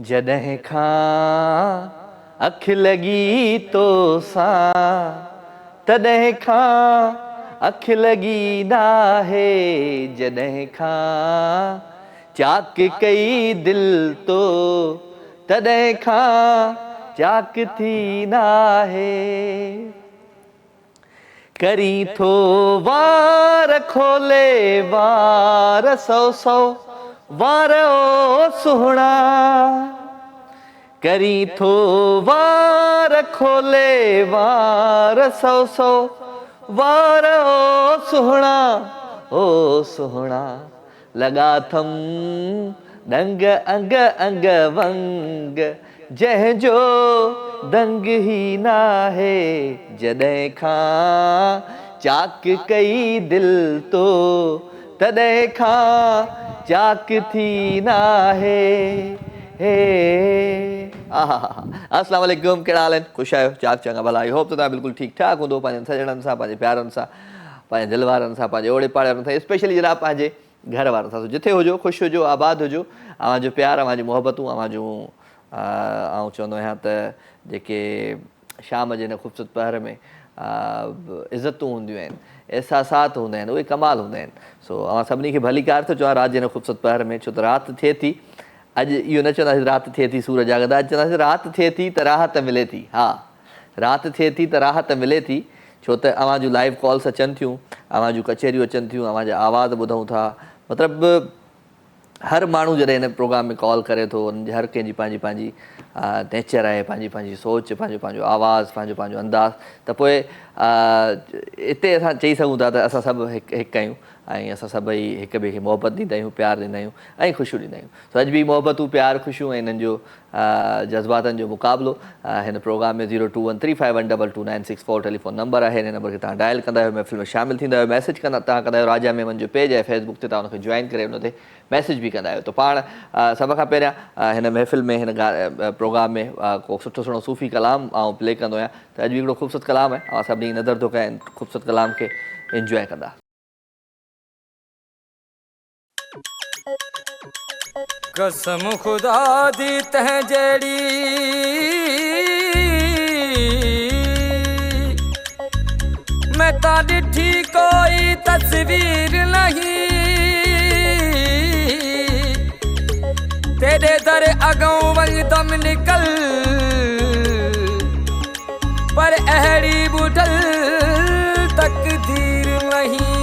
जॾहिं खां अख लगी तो सां, तॾहिं खां अख लगी नाहे, जॾहिं खां चाक कई दिल तो, तॾहिं खां चाक थी नाहे। करी थो वार खोले वार सौ सौ वार ओ सुहणा, करी थो वार खोले वार सौ सौ वार ओ सुहणा, ओ सुहणा लगा थम दंग अंग अंग वंग, जंहिंजो दंग ही नाहे, जॾहिं खां चाक कई दिल तो, तॾहिं खां चाक थी नाहे। हे अस्सलाम वालेकुम, कहिड़ा हाल आहिनि? ख़ुशि आहियो? चाक चङा भला। आई होप त तव्हां बिल्कुलु ठीकु ठाक हूंदो, पंहिंजनि सॼणनि सां, पंहिंजे प्यारनि सां, पंहिंजे दिलि वारनि सां, पंहिंजे ओड़े पाड़े वारनि सां, स्पेशली जनाब पंहिंजे घर वारनि सां। जिथे हुजो ख़ुशि हुजो, आबाद हुजो। अव्हांजो प्यार, अव्हांजी मोहबतूं, अव्हांजूं आउं चवंदो आहियां त जेके शाम जे हिन ख़ूबसूरत पहर में इज़तूं हूंदियूं आहिनि, एहसासात हूंदा आहिनि, उहे कमाल हूंदा आहिनि। सो अव्हां सभिनी खे भली कार थो चवां राति जे हिन ख़ूबसूरत पहर में, छो त राति थिए थी। अॼु इहो न चवंदासीं राति थिए थी सूरज जाॻंदा, अॼु चवंदासीं राति थिए थी त राहत मिले थी। हा, राति थिए थी त राहत मिले थी, छो त अव्हांजूं लाइव कॉल्स अचनि थियूं, अव्हांजूं कचहरियूं अचनि थियूं, अव्हांजा आवाज़ ॿुधूं था। मतिलबु हर माण्हू जॾहिं हिन प्रोग्राम में कॉल करे थो, उनजी हर कंहिंजी पंहिंजी पंहिंजी नेचर आहे, पंहिंजी पंहिंजी सोच, पंहिंजो पंहिंजो आवाज़ु, पंहिंजो पंहिंजो अंदाज़। त पोइ हिते असां चई सघूं था त असां सभु हिकु आहियूं ऐं असां सभई हिक ॿिए खे मोहबत ॾींदा आहियूं, प्यारु ॾींदा आहियूं ऐं ख़ुशियूं ॾींदा आहियूं। सो अॼु बि मोहबतूं, प्यारु, ख़ुशियूं ऐं हिननि जो जज़्बातनि जो मुक़ाबिलो हिन प्रोग्राम में 0213512296 टेलीफोन नंबर आहे। हिन नंबर खे तव्हां डायल कंदा आहियो, महफ़िल में शामिलु थींदा आहियो, मैसेज तव्हां कंदा आहियो। राजा मेमन जो पेज आहे फेसबुक ते, तव्हां हुनखे जॉइन करे हुन ते मैसेज बि कंदा आहियो। त पाण सभ खां पहिरियां हिन महफ़िल में, हिन प्रोग्राम में को सुठो सुहिणो सूफ़ी कलाम आउं प्ले कंदो आहियां। त अॼु बि हिकिड़ो ख़ूबसूरत कलाम आहे, असां सभिनी नज़र थो कयां ख़ूबसूरत कलाम खे इंजॉय कंदा। कसम खुदा दी तह जड़ी मैं ता डिठी कोई तस्वीर नहीं, तेरे दर अगों वंग दम निकल पर अहड़ी बुढ़ल तकदीर नहीं।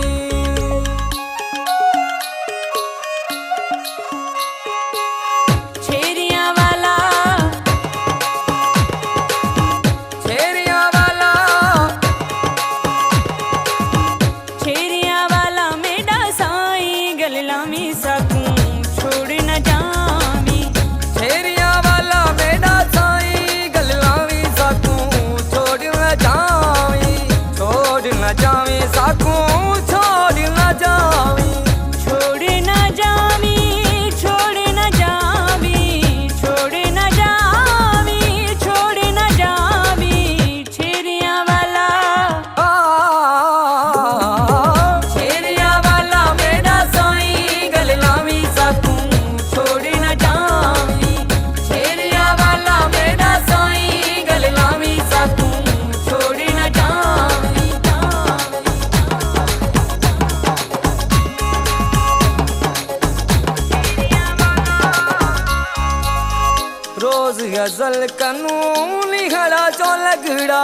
गजल कानूनी खड़ा चो लगड़ा,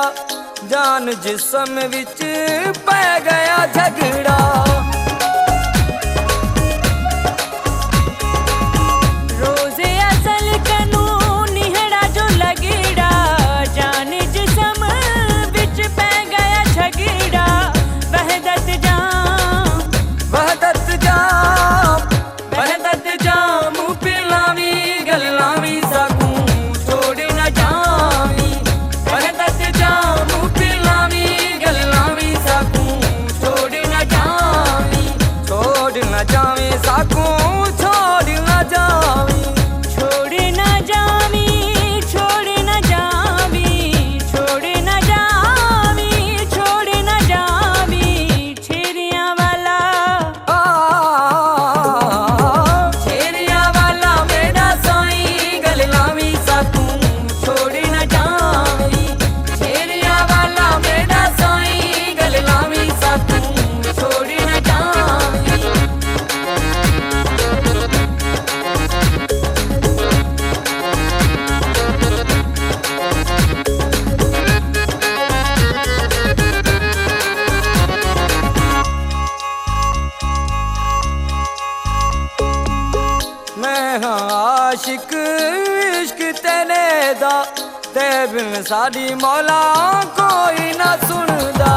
जान जिसम विच पै गया झगड़ा। रोज़े असल कानूनी खड़ा जो लगड़ा, जान जिसम विच पै गया झगड़ा। वहदत जाम वहदत जाम वहदत जाम पिलावी गलावी सकूं छोड़ न जाऊं। बिन साडी मौला कोई ना सुनदा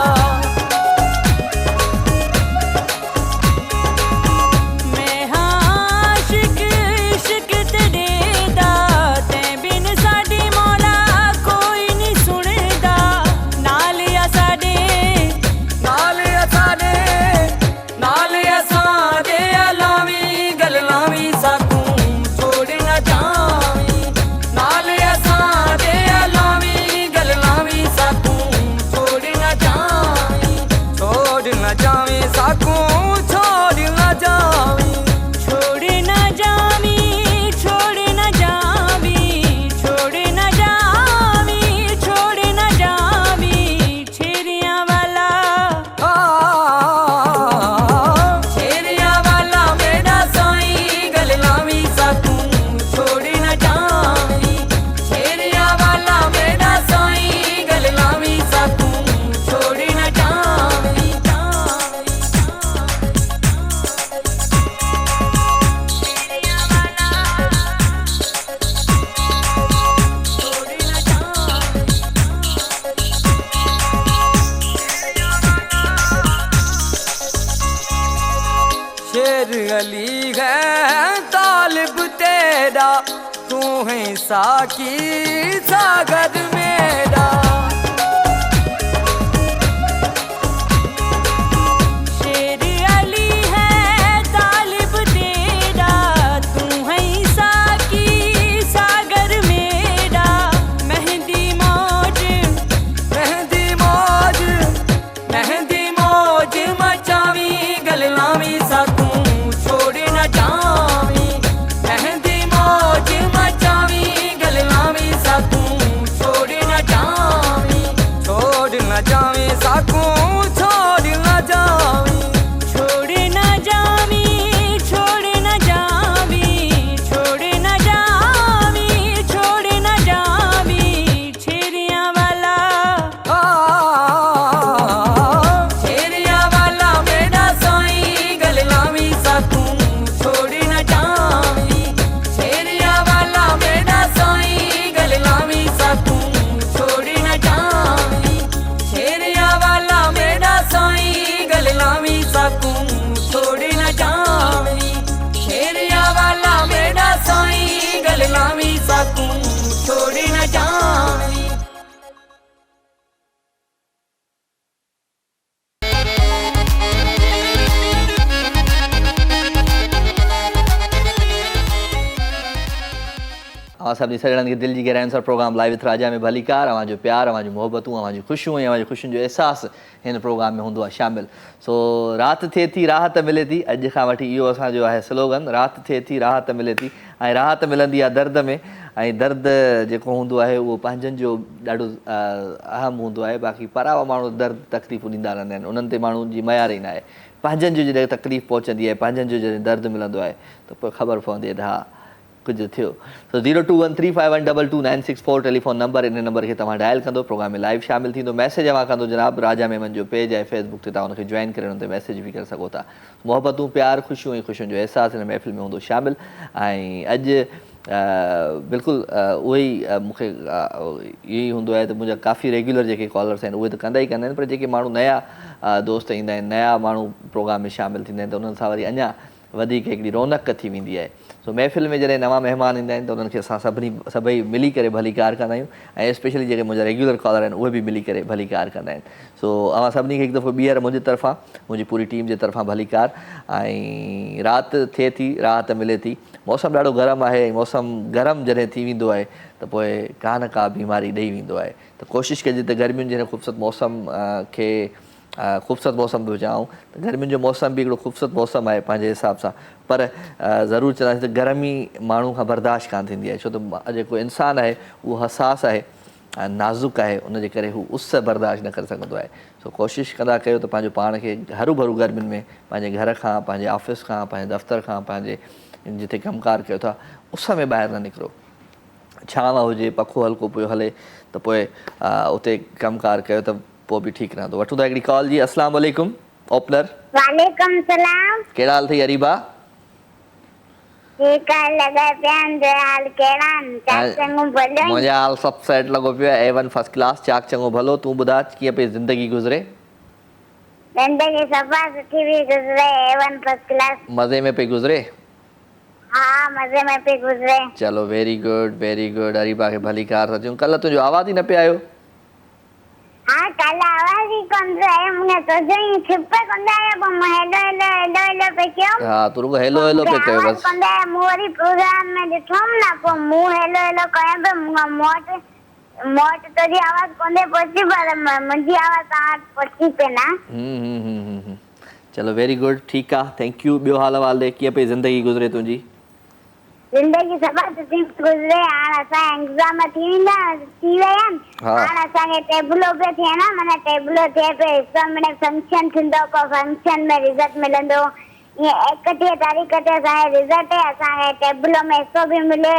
अली है तालिब तेरा तू है साकी सागर मेरा शेर अली है तालिब तेरा तू है साकी सागर मेरा मेहंदी मौज मेहंदी मौज मेहंदी मौज मचावी गललावी साकू छोड़ी न जावी सभी सजणनि खे दिलि जी गहराइनि सां प्रोग्राम लाइव विथ राजा में भलीकार अवां जो प्यार अवां जूं मोहबतूं अवां जूं ख़ुशियूं ऐं अवां जी ख़ुशियुनि जो अहसासु हिन प्रोग्राम में हूंदो आहे शामिल सो राति थिए थी राहत मिले थी अॼु खां वठी इहो असांजो आहे स्लोगन राति थिए थी राहत मिले थी ऐं राहत मिलंदी आहे दर्द में ऐं दर्द जेको हूंदो आहे उहो पंहिंजनि जो ॾाढो अहम हूंदो आहे बाक़ी परावा माण्हू दर्द तकलीफ़ूं ॾींदा रहंदा आहिनि उन्हनि ते माण्हुनि जी मयार ई न आहे पंहिंजनि जो जॾहिं तकलीफ़ पहुचंदी आहे पंहिंजनि जो जॾहिं दर्द मिलंदो आहे त पोइ ख़बर पवंदी आहे त हा कुझु थियो सो 02135122964 टेलीफोन नंबर इन नंबर खे तव्हां डायल कंदो प्रोग्राम में लाइव शामिल थींदो मैसेज अवां कंदो जनाब राजा मेमन जो पेज आहे फेसबुक ते तव्हां हुनखे जॉइन करे हुन ते मैसेज बि करे सघो था मोहबतूं प्यार ख़ुशियूं ऐं ख़ुशियुनि जो अहसासु हिन महफ़िल में हूंदो शामिल ऐं अॼु बिल्कुलु उहो ई मूंखे इहो ई हूंदो आहे त मुंहिंजा काफ़ी रेगुलर जेके कॉलर्स आहिनि उहे त कंदा ई कंदा आहिनि पर जेके माण्हू नया दोस्त ईंदा आहिनि नया माण्हू प्रोग्राम में शामिल थींदा आहिनि त उन्हनि सां वरी अञा वधीक हिकिड़ी रौनक थी वेंदी आहे सो महफ़िल में जॾहिं नवां महिमान ईंदा आहिनि त उन्हनि खे असां सभई मिली करे भलीकार कंदा आहियूं ऐं स्पेशली जेके मुंहिंजा रेगुलर कॉलर आहिनि उहे बि मिली करे भलीकार कंदा आहिनि सो अवां सभिनी खे हिकु दफ़ो ॿीहर मुंहिंजी तरफ़ां मुंहिंजी पूरी टीम जे तरफ़ां भलीकार ऐं राति थिए थी राहत मिले थी मौसमु ॾाढो गरम आहे ऐं मौसमु गरम जॾहिं थी वेंदो आहे त पोइ का न का बीमारी ॾेई वेंदो आहे त कोशिशि कजे त गर्मियुनि जे हिन ख़ूबसूरत मौसम खे ख़ूबसूरत मौसम बि हुजाऊं त गर्मियुनि जो मौसम बि हिकिड़ो ख़ूबसूरत मौसम आहे पंहिंजे हिसाब सां पर ज़रूरु चवंदासीं त गर्मी माण्हू खां बर्दाश्त कान थींदी आहे छो त जेको इंसानु आहे उहो हसास आहे नाज़ुक आहे उनजे करे हू उस बर्दाश्त न करे सघंदो आहे सो कोशिशि कंदा कयो त पंहिंजो पाण खे हरू भरू गर्मियुनि में पंहिंजे घर खां पंहिंजे ऑफिस खां पंहिंजे दफ़्तर खां पंहिंजे जिते कमकार कयो था उस में ॿाहिरि न निकिरो छांव हुजे पखो हल्को पियो हले त पोइ उते कमकार कयो त पोइ बि ठीकु रहंदो वठूं था हिकिड़ी कॉल जी अस्सलाम वालेकुम ओपनर वालेकुम सलाम कहिड़ा हाल अथई अरीबा ठीक है लगा प्यान जो हाल केड़ान चाक चंगू भलो मुंहिंजा हाल सभु सेट लॻो पियो आहे A1 फर्स्ट क्लास चाक चङो भलो तूं ॿुधा कीअं पई ज़िंदगी गुज़रे जिंदगी सफा सुठी भी गुजरे A1 फर्स्ट क्लास मज़े में पई गुज़रे हाँ मजे में पे गुजरे चलो वेरी गुड अरीबा खे भली कार था चऊं कल्ह तुंहिंजो आवाज़ ई न पियो आयो हाँ कल आवाज ही कौन रहा मुझे तो जो ही छिपे कौन आया वो हेलो हेलो हेलो हेलो पे क्यों हा तू रुगो हेलो हेलो पे कयो बस कौन आया मोरी प्रोग्राम में दिठोम ना को मुंह हेलो हेलो कया पे मोट मोट तो जी आवाज कौन दे पहुंची पर मुझी आवाज आ पहुंची पे ना चलो वेरी गुड ठीकु आहे थैंक यू ॿियो हाल वाल दे कीअं पई ज़िंदगी गुज़रे तुंहिंजी जिंदगी सभा सुठी गुजरे हाणे असां एग्ज़ाम थी विया आहिनि हाणे असांखे टेबलो पे थिए न माना टेबलो थिए पे हिस्सो में फंक्शन थींदो को फंक्शन में रिज़ल्ट मिलंदो ये 31 तारीख़ ते असांजो रिज़ल्ट है असांखे टेबलो में हिस्सो भी मिले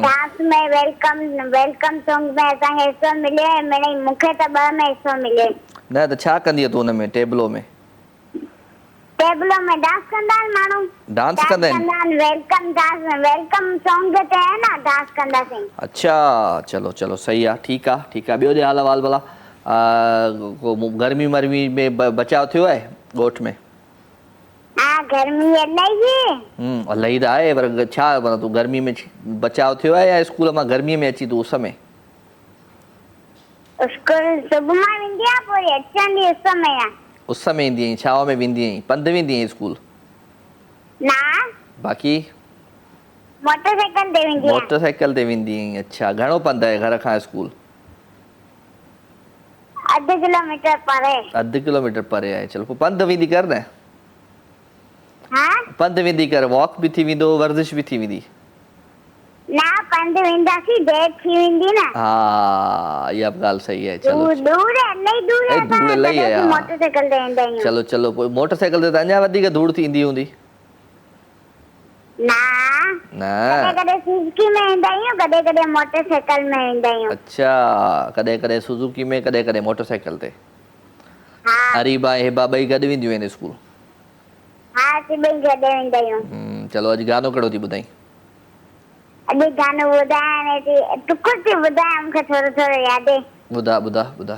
डांस में वेलकम सॉन्ग में असांखे हिस्सो मिले मिले मूंखे त 2 में हिस्सो मिले न त छा कंदीअ तूं हुन में टेबलो में टेबलो में डांस कंदा आहिनि माण्हू डांस कंदा आहिनि वेलकम सॉन्ग ते है ना डांस कंदासीं अच्छा चलो चलो सही आहे ठीकु आहे ॿियो जे हाल वाल भला गर्मी मरमी में बचाव थियो आहे ॻोठ में हाँ गर्मी इलाही त आहे पर छा माना तूं गर्मी में बचाव थियो आहे या स्कूल मां गर्मीअ में अची तूं उस में स्कूल सुबुह मां वेंदी आहे पोइ अचंदी उस में आहे उस में ईंदी आहीं छांव में वेंदी आहीं पंधु वेंदी आहीं स्कूल ना बाक़ी मोटरसाइकिल ते वेंदी आहियां मोटरसाइकिल ते वेंदी आहीं अच्छा घणो पंधु आहे घर खां स्कूल 1/2 किलोमीटर परे 1/2 किलोमीटर परे आहे चलो पोइ पंधु वेंदी कर न हाँ पंधु वेंदी कर वॉक बि थी वेंदो वर्जिश बि थी वेंदी ना पंधु वेंदासीं देर थी वेंदी न हा इहा बि ॻाल्हि सही आहे चलो दूर है नहीं दूर है दूर इलाही आहे हा। मोटरसाइकिल ते वेंदा आहियूं चलो चलो पोइ मोटरसाइकिल ते त अञा वधीक धूड़ थींदी हूंदी ना न कॾहिं सुजुकी में वेंदा आहियूं कॾहिं मोटरसाइकिल में वेंदा आहियूं अच्छा कॾहिं सुजुकी में कॾहिं मोटरसाइकिल ते हाँ अरीबा हेबा ॿई गॾु वेंदियूं आहिनि स्कूल हाँ ॿई गॾु वेंदा आहियूं चलो अॼु गानो कहिड़ो थी ॿुधाई अॼु गानो ॿुधायां थी टुकुर थी ॿुधायां मूंखे थोरो यादि ॿुधा ॿुधा ॿुधा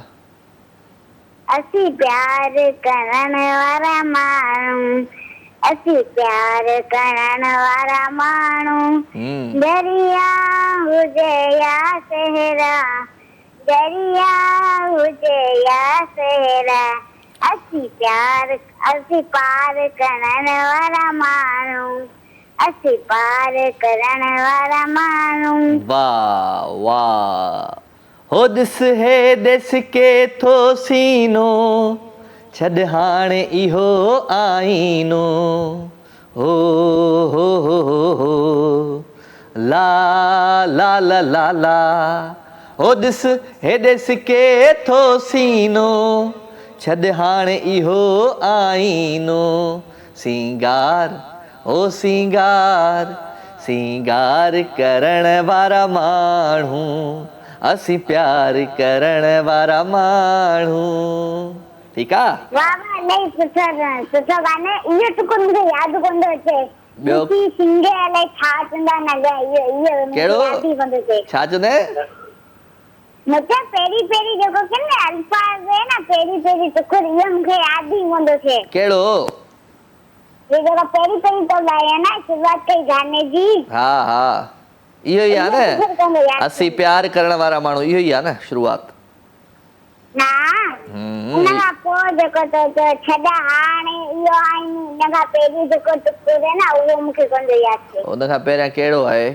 असीं प्यार करण वारा माण्हू असीं प्यार करण वारा माण्हू दरिया हुजे या सहरा दरिया हुजे या सहरा असीं पार करण वारा माण्हू असीं पार करण वारा माण्हू वाह वाह हो दिस हे दिस के थो सीनो छॾ हाणे इहो आईनो हो हो ला ला ला ला ला हो दिस हे दिस के थो सीनो छॾ हाणे इहो आईनो सिंगार ओ सिंगार सिंगार करण वारा माण्हू असीं प्यार करण वारा माण्हू ठीकु आहे वाह वाह नहीं सुठो गानो इहो टुकुर मूंखे यादि कोन थो अचे ॿियो सिंगे अलाए छा चवंदा न इहो कहिड़ो यादि कोन थो अचे छा चवंदा मूंखे पहिरीं जेको के न अल्फाज़ है न पहिरीं टुकुर इहो मूंखे यादि ई कोन थो अचे कहिड़ो ये जेको पहिरीं तो ॻाए ना शुरुआत कई गाने जी हा हा इहो ई आहे न असीं प्यार करण वारा माण्हू इहो ई आहे न शुरूआत ना उन खां पोइ जेको तो छॾ हाणे इहो आईं उन खां पहिरीं जेको टुकुर है न उहो मूंखे कोन थो यादि थिए उन खां पहिरियां कहिड़ो आहे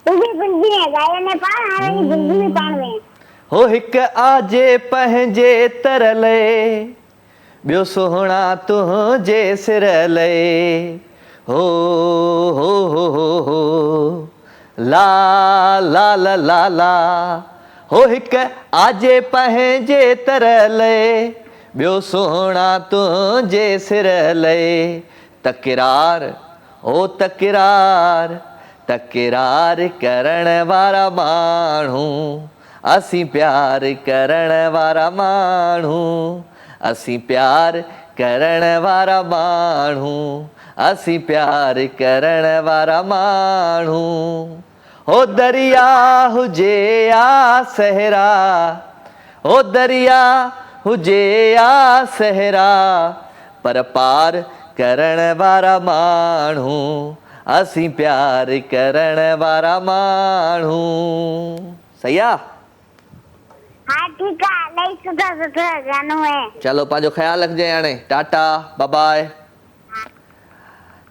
तूं बि भुलिजी वएं ॻाए ने पाण हाणे भुलिजी बि पाण में हो हिकु आजे पंहिंजे तरले ॿियो सोहणा तुंहिंजे सिर लए हो ला ला ला ला ला हो हिकु आजे पंहिंजे तरले ॿियो सोहणा तुंहिंजे सिर लए तकरार ओ तकरार तकरार करण वारा माण्हू असीं प्यार करण वारा माण्हू असीं प्यार करण वारा माण्हू असीं प्यार करण वारा माण्हू हो दरिया हुजे या सहरा हो दरिया हुजे या सहरा पर पार करण वारा माण्हू असीं प्यार करण वारा माण्हू सही आहे हाँ ठीक है इलाही सुठो सुठो गानो है चलो पंहिंजो ख्यालु रखिजांइ हाणे टाटा बाय बाय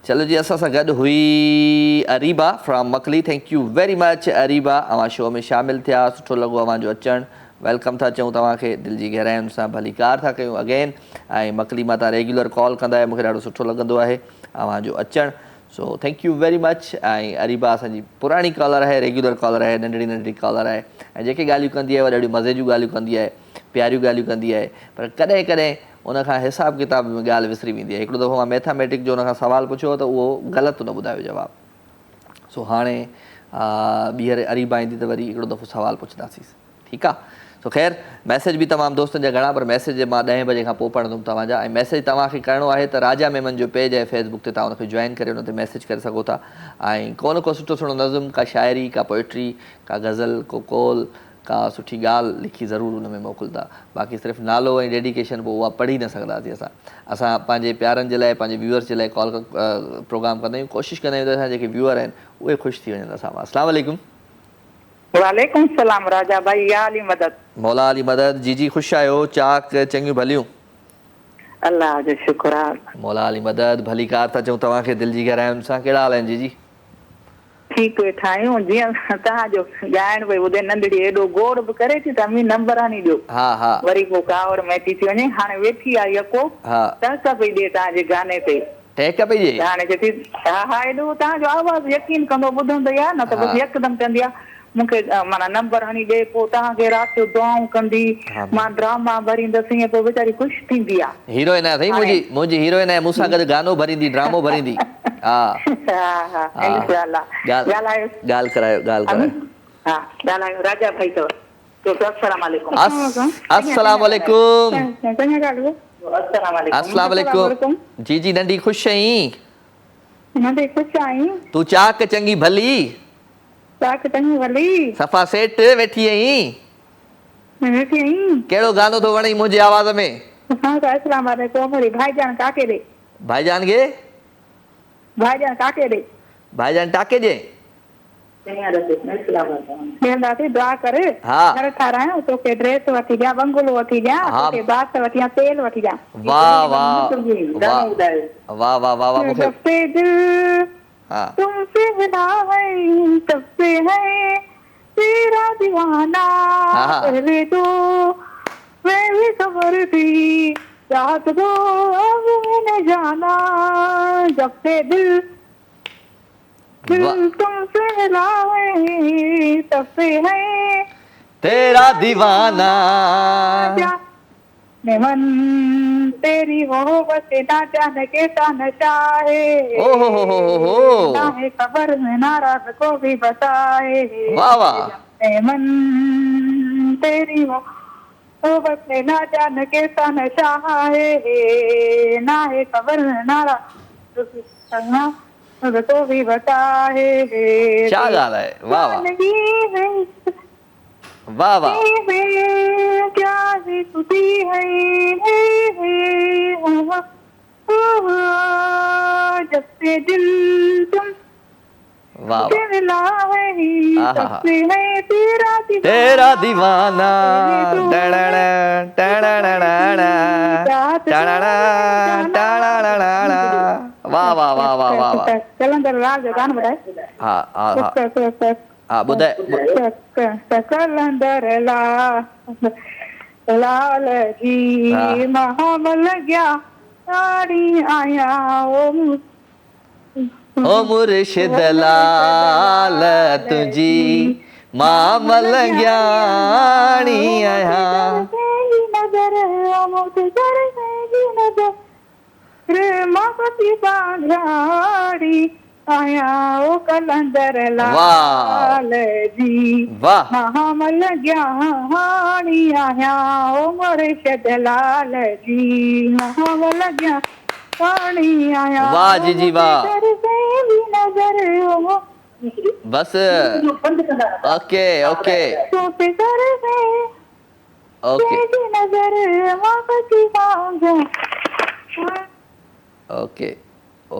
चलो जी असां सां गॾु हुई Areeba from Makli thank you very much Areeba अवां शो में शामिल थिया सुठो लॻो अवांजो अचणु वेलकम था चऊं तव्हांखे दिलि जी गहराइयुनि सां भली कार था कयूं अगेन ऐं मकली मां तव्हां रेगुलर कॉल कंदा आहियो मूंखे ॾाढो सुठो लॻंदो आहे अवांजो अचणु सो थैंक यू वेरी मच ऐं अरीबा असांजी पुराणी कॉलर आहे रेगुलर कॉलर आहे नंढड़ी नंढड़ी कॉलर आहे ऐं जेके ॻाल्हियूं कंदी आहे उहा ॾाढियूं मज़े जूं ॻाल्हियूं कंदी आहे प्यारियूं ॻाल्हियूं कंदी आहे पर कॾहिं कॾहिं उनखां हिसाब किताब में ॻाल्हि विसरी वेंदी आहे हिकिड़ो दफ़ो मां मैथामेटिक जो उनखां सवालु पुछियो त उहो ग़लति उन ॿुधायो जवाबु सो हाणे ॿीहर अरीबा ईंदी त वरी हिकिड़ो दफ़ो सवालु पुछंदासीं ठीकु आहे सो ख़ैर मैसेज बि तमामु दोस्तनि जा घणा पर मैसेज मां 10 बजे खां पोइ पढ़ंदुमि तव्हांजा ऐं मैसेज तव्हांखे करिणो आहे त राजा मेमन जो पेज आहे फेसबुक ते तव्हां उनखे जॉइन करे उन ते मैसेज करे सघो था ऐं को सुठो सुठो नज़म का शाइरी का पोइट्री का गज़ल को कोल का सुठी ॻाल्हि लिखी ज़रूरु हुन में मोकिलींदा बाक़ी सिर्फ़ु नालो ऐं डेडिकेशन पोइ उहा पढ़ी न सघंदासीं असां पंहिंजे प्यारनि जे लाइ पंहिंजे व्यूअर्स जे लाइ कॉल प्रोग्राम कंदा आहियूं कोशिशि कंदा आहियूं त असां जेके व्यूअर आहिनि उहे ख़ुशि थी वञनि असां अस्सलाम वालेकुम वालेकुम सलाम राजा भाई या अली मदद मौला अली मदद जी जी ख़ुशि आहियो चाक चङियूं भलियूं अल्लाह जो शुक्र आहे मौला अली मदद भली कार था चऊं तव्हांखे दिलि जी गहराइयुनि सां कहिड़ा हाल आहिनि जी जी ठीकु वेठा आहियूं जीअं तव्हांजो ॻाइण भई ॿुधे नंढड़ी एॾो गोड़ बि करे थी त नंबर आनी ॾियो हा हा वरी पोइ कावर मैटी थी वञे हाणे वेठी आहे यको हा टहक पई ॾिए तव्हांजे गाने ते टहक पई ॾिए हाणे चए थी हा हा एॾो तव्हांजो आवाज़ यकीन कंदो ॿुधंदो आहे न त बसि यकदमि कंदी आहे मूंखे माना नंबर हणी ॾे पोइ तव्हांखे राति जो दुआऊं कंदी मां ड्रामा भरींदसि ईअं पोइ वीचारी ख़ुशि थींदी आहे हीरोइन आहे साईं मुंहिंजी हीरोइन आहे मूंसां गॾु गानो भरींदी ड्रामो भरींदी हा ॻाल्हि करायो हा ॻाल्हायो राजा भाई अथव अस्सलाम वालेकुम अस्सलाम वालेकुम अस्सलाम वालेकुम वालेकुम जी जी नंढी ख़ुशि आहीं नंढी ख़ुशि आहीं तूं चाक चङी भली चाक चङी भली सफ़ा सेठ वेठी आहीं वेठी आहीं कहिड़ो गानो थो वणे मुंहिंजे आवाज़ में हाँ तो अस्सलाम वालेकुम मेरी भाईजान काके दे भाईजान खे भाईजान काके दे भाईजान टाके ॾे वेंदासीं दुआ करे हा घर ठारायूं तोखे ड्रेस वठी ॾियां बंगलो वठी ॾियां तोखे बात वठी ॾियां तेल वठी ॾियां वाह वाह वाह वाह वाह वाह मूंखे जब से दिल हाँ तुमसे मिला है तब से है तेरा दीवाना हाँ। पहले तो मैं भी खबर थी रात को अब मैंने जाना जब से दिल तुमसे मिला है तब से है तेरा दीवाना मेमन तेरी मोहब्बत ना जाने कैसा नशा है ओ हो ना है खबर में नाराज को भी बताए वाह वाह मेमन तेरी मोहब्बत में ना जाने कैसा नशा है ना है खबर में नाराज को भी बताए क्या ॻाल्हि आहे वाह वाह वाह वाह क्या है खुदी है जब से दिल तुम वाह मिला है आहा। तब से है तेरा दीवाना टड़ड़ा टड़ड़ा टड़ड़ा वाह वाह वाह वाह वाह वाह कलंदर लाल जो गाना ॿुधाए हा हा हा हा ॿुधाए कलंदर लाल जी महामल गया साड़ी आया ओ मुर्शिद लाल तुझी मामल ज्ञानी आया नजर प्रेमपति बांझाड़ी आया ओ कलंदर लाल जी वाह महामल ज्ञानी आया ओ मुर्शिद लाल जी महामल ज्ञानी पानी आया वाह जी जी वाह, घर से भी नजर हो बस ओके ओके तो पे घर से ओके भी नजर वापसी मांगे okay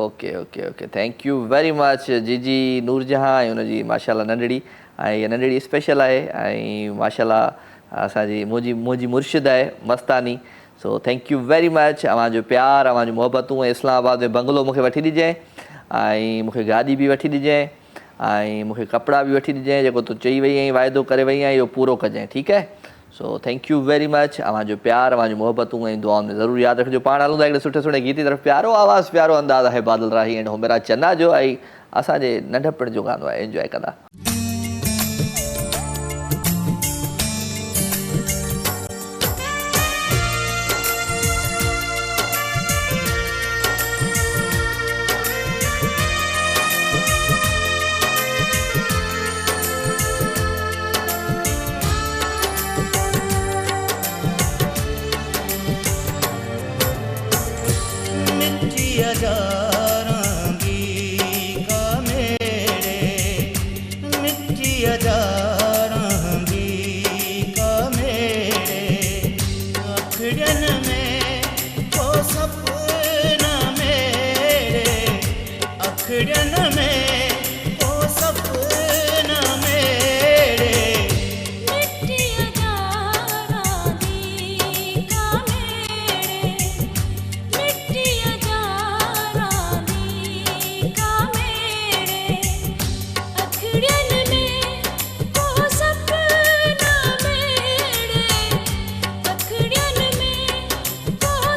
okay okay okay thank you very much जीजी नूरजहां ऐं हुनजी माशाल्लाह नंढड़ी ऐं इहा नंढड़ी स्पेशल आहे ऐं माशाल्लाह असांजी मुंहिंजी मुर्शिद आहे मस्तानी। So thank you very much, अव्हांजो प्यार अव्हांजूं मोहबतूं ऐं इस्लामाबाद में बंगलो मूंखे वठी ॾिजांइ ऐं मूंखे गाॾी बि वठी ॾिजांइ ऐं मूंखे कपिड़ा बि वठी ॾिजांइ, जेको तूं चई वई आहीं वाइदो करे वई आहीं इहो पूरो कजांइ, ठीकु आहे। So thank you very much, अव्हांजो प्यार अव्हांजूं मोहबतूं ऐं दुआउनि में ज़रूरु यादि रखिजो। पाण हलूं था हिकिड़े सुठे सुठे गीत तरफ़। प्यारो आवाज़ु प्यारो अंदाज़ आहे बादल राही एंड हुमेरा चन्ना जो, ऐं असांजे नंढपण जो गानो आहे, एंजॉय कंदा।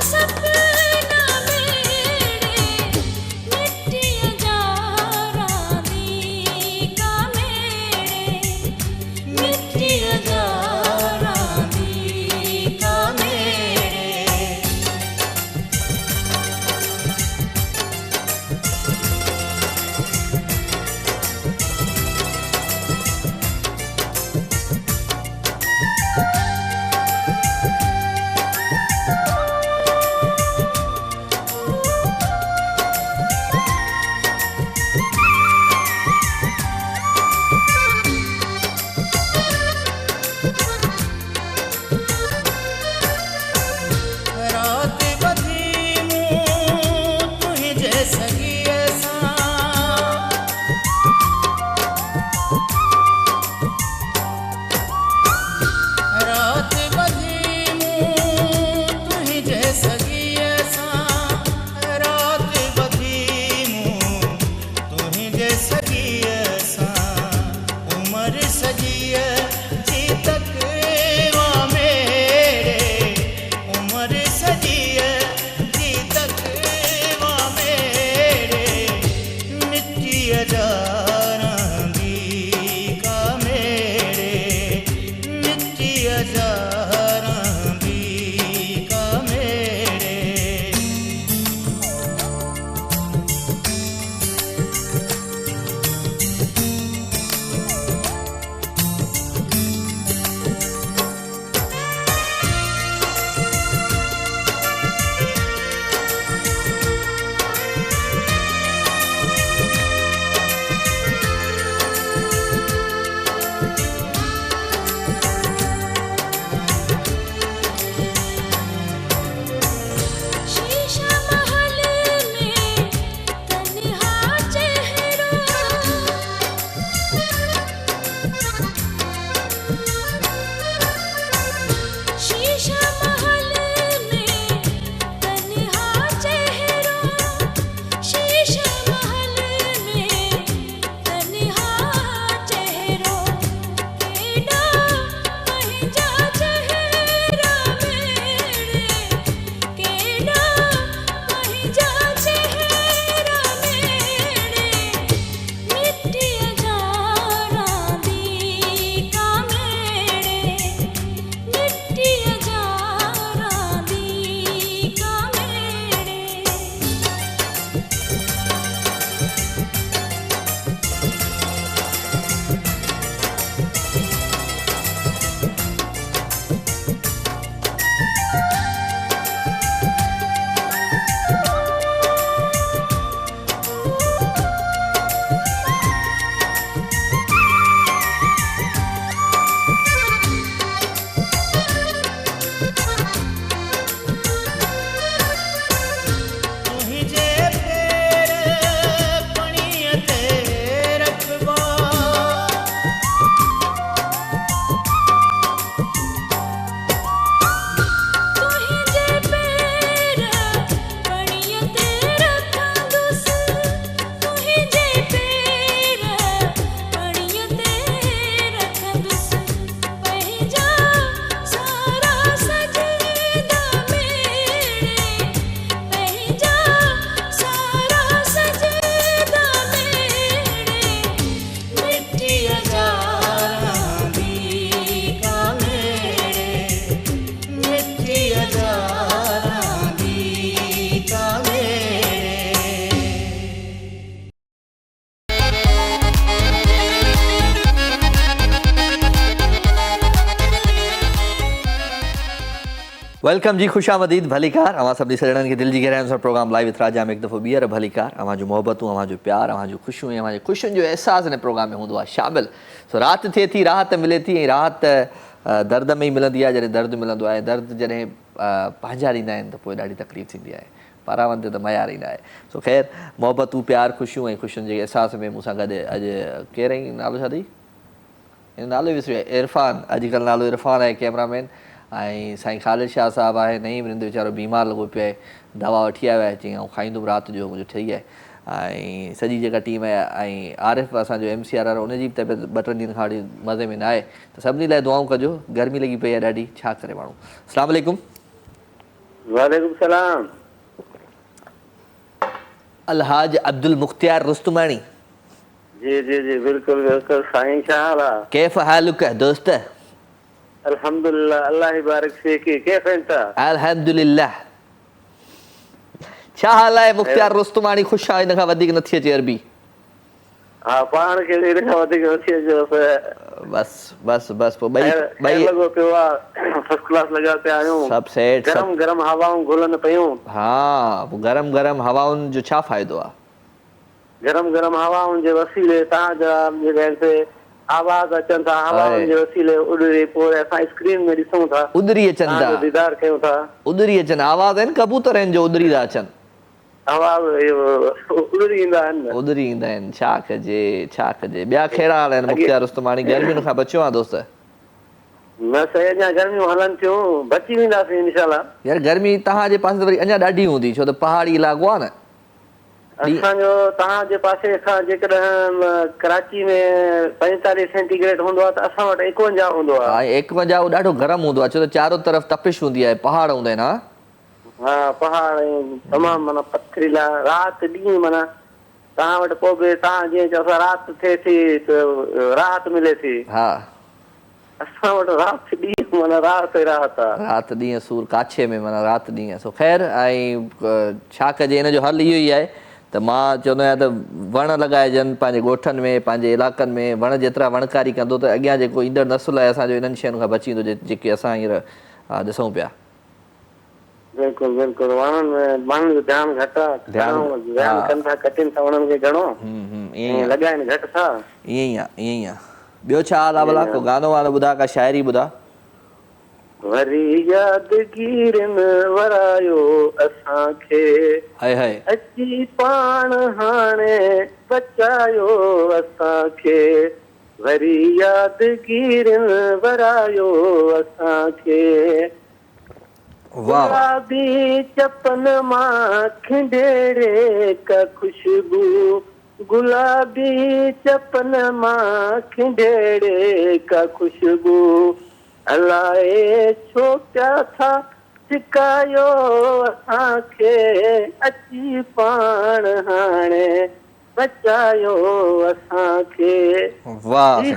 सपना वेलकम जी, खुश आमदीद, भलीकार। अवां सभिनी सजणनि खे दिलि जी गहराइयुनि सां प्रोग्राम लाइव विथ राजा में हिकु दफ़ो ॿीहर भलीकार। अवां जूं मोहबतूं, अवां जो प्यार, अवां जूं ख़ुशियूं ऐं अवां जे ख़ुशियुनि जो अहसासु हिन प्रोग्राम में हूंदो आहे शामिल। सो राति थिए थी, राहत मिले थी, ऐं राहत दर्द में ई मिलंदी आहे। जॾहिं दर्द मिलंदो आहे, दर्द जॾहिं पंहिंजा ॾींदा आहिनि त पोइ ॾाढी तकलीफ़ थींदी आहे। पारावंद त मयार ईंदा आहे। सो ख़ैर, मोहबतूं, प्यार, ख़ुशियूं ऐं ख़ुशियुनि जे अहसास में मूंसां गॾु अॼु केरु आई, नालो छा अथई? हिन नालो विसरियो आहे, इरफान। अॼुकल्ह नालो इरफान आहे, कैमरामैन। ऐं साईं ख़ालिद शाह साहिबु आहे, नईं मिरिंद वीचारो बीमार लॻो पियो आहे, दवा वठी आयो आहे, चई ऐं खाईंदुमि राति जो, मुंहिंजो ठही आहे। ऐं सॼी जेका टीम आहे, ऐं आरिफ़ असांजो MC आहे, उनजी बि तबियत 2-3 ॾींहंनि खां वठी मज़े में न आहे। त सभिनी लाइ दुआऊं कजो, गर्मी लॻी पई आहे ॾाढी, छा करे माण्हू। अस्सलाम वालेकुम। वालेकुम सलाम। अलहाज अब्दुल मुख्तियार रुस्तमानी। जी जी जी, बिल्कुल बिल्कुल। साईं छा हाल आहे? कैफ़ हालुक दोस्त? अल्हम्दुलिल्लाह, अल्लाह ही बारिक फीकी। कैफ़ अंत? अल्हम्दुलिल्लाह। छा हाल आहे मुख्तियार रुस्तमानी? ख़ुशि आहे? इन खां वधीक नथी अचे अरबी। हा, पाण खे इन खां वधीक नथी अचे। बस बस बस पोइ ॿई लॻो पियो आहे, फर्स्ट क्लास लॻा पिया आहियूं। सभु सेट। गरम गरम हवाऊं घुलनि पियूं। हा, पोइ गरम गरम हवाउनि जो छा फ़ाइदो आहे? गरम गरम हवाउनि जे वसीले तव्हांजा जेके आवाज़ अचनि था, हवाउनि जे वसीले उॾरी पोइ असां स्क्रीन में ॾिसूं था, उॾरी अचनि था, दीदार कयूं था। उॾरी अचनि, आवाज़ आहिनि कबूतरनि जो उॾरी था अचनि, आवाज़ उॾरी ईंदा आहिनि, उॾरी ईंदा आहिनि। छा कजे, छा कजे। ॿिया कहिड़ा हाल आहिनि मुख्तियार रुस्तमानी? गर्मियुनि खां बचियो आहे दोस्त? न सही, अञा गर्मियूं हलनि थियूं, बची वेंदासीं इंशाल्लाह। यार गर्मी तव्हांजे पासे त वरी अञा ॾाढी हूंदी, छो त पहाड़ी इलाइक़ो आहे न। असांजो तव्हांजे पासे खां जेकॾहिं कराची में 45 सेंटीग्रेड हूंदो आहे त असां वटि 51 हूंदो आहे। हा, 51 ॾाढो गरम हूंदो आहे, छो त चारो तरफ़ तपिश हूंदी आहे, पहाड़ हूंदा आहिनि। हा, पहाड़ तमामु माना पथरीला। राति ॾींहुं माना तव्हां वटि पोइ बि तव्हां जीअं चओ राति थिए थी त राहत मिले थी। हा, असां वटि राति ॾींहुं माना राति राहत आहे। राति ॾींहुं सूर काछे में माना राति ॾींहुं। सो ख़ैर, ऐं छा कजे, हिन जो हल इहो ई आहे त मां चवंदो आहियां त वण लॻाइजनि पंहिंजे ॻोठनि में, पंहिंजे इलाइक़नि में। वण जेतिरा वणकारी कंदो त अॻियां जेको ईंदड़ नसुल आहे असांजो इन्हनि शयुनि खां बची वेंदो, जेके असां हींअर ॾिसूं पिया। बिल्कुलु बिल्कुलु। वणनि में माण्हुनि जो ध्यानु घटि आहे, ध्यानु कनि था, कटिनि था वणनि खे घणो, लॻाइनि घटि था। ईअं ई आहे, ईअं ई आहे। ॿियो छा हाल आहे भला? को गानो वानो ॿुधा, का शाइरी ॿुधा? वरी यादगिरिन वरायो असांखे, हाय हाय, अची पाण हाणे बचायो असांखे। वरी यादगिरिन वरायो असांखे, गुलाबी चपन मां खिंडेरे का खुशबू, गुलाबी चपन मां खिंडेरे का खुशबू। अलाए छो पिया था सिकायो असांखे, अची पाण हाणे बचायो असांखे। ख़्वाबनि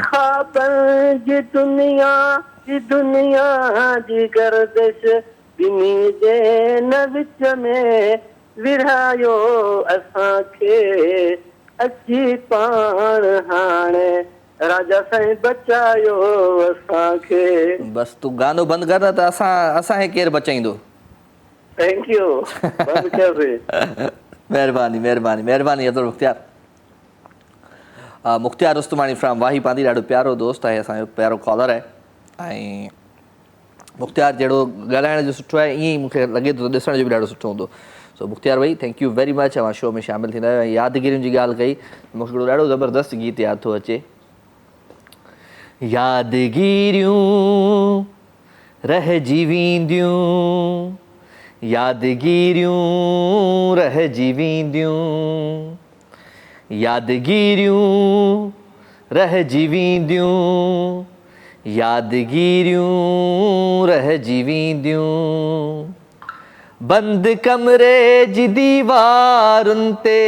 जी दुनिया जी गर्दिश ॿिन्ही जे न विच में विरहायो असांखे, अची पाण हाणे राजा साईं बचायो असांखे। बस तूं गानो बंदि कर न त असांखे केरु बचाईंदो। Thank U. महिरबानी महिरबानी महिरबानी अब्दुल मुख्तियार। मुख्तियार रुस्तमानी फ्रॉम वाही पांदी, ॾाढो प्यारो दोस्त आहे, असांजो प्यारो कॉलर आहे। ऐं मुख्तियार जहिड़ो ॻाल्हाइण जो सुठो आहे, ईअं ई मूंखे लॻे थो ॾिसण जो बि ॾाढो सुठो हूंदो। सो मुख्तियार भाई, थैंक यू वेरी मच, अवां शो में शामिलु थींदा आहियो। ऐं यादगिरियुनि जी ॻाल्हि कई, मूंखे हिकिड़ो ॾाढो ज़बरदस्त गीत यादि थो अचे। यादगिरियूं रहिजी वेंदियूं, यादगिरियूं रहिजी वेंदियूं, यादगिरियूं रहिजी वेंदियूं, यादगिरियूं रहिजी वेंदियूं। बंदि कमरे जी दीवारुनि ते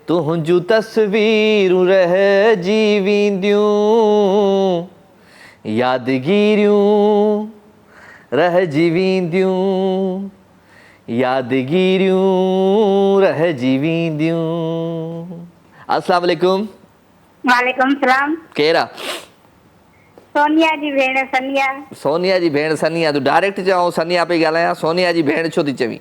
तुंहिंजूं तस्वीरूं रहिजी वेंदियूं, यादगिरियूं रहिजी वेंदियूं, यादगिरियूं रहिजी वेंदियूं। अस्सलाम वालेकुम। वालेकुम सलाम। केरा? सोनिया जी भेण सनिया। सोनिया जी भेण सनिया, तूं डायरेक्ट चवां सनिया पई ॻाल्हायां, सोनिया जी भेण छो थी चवीं?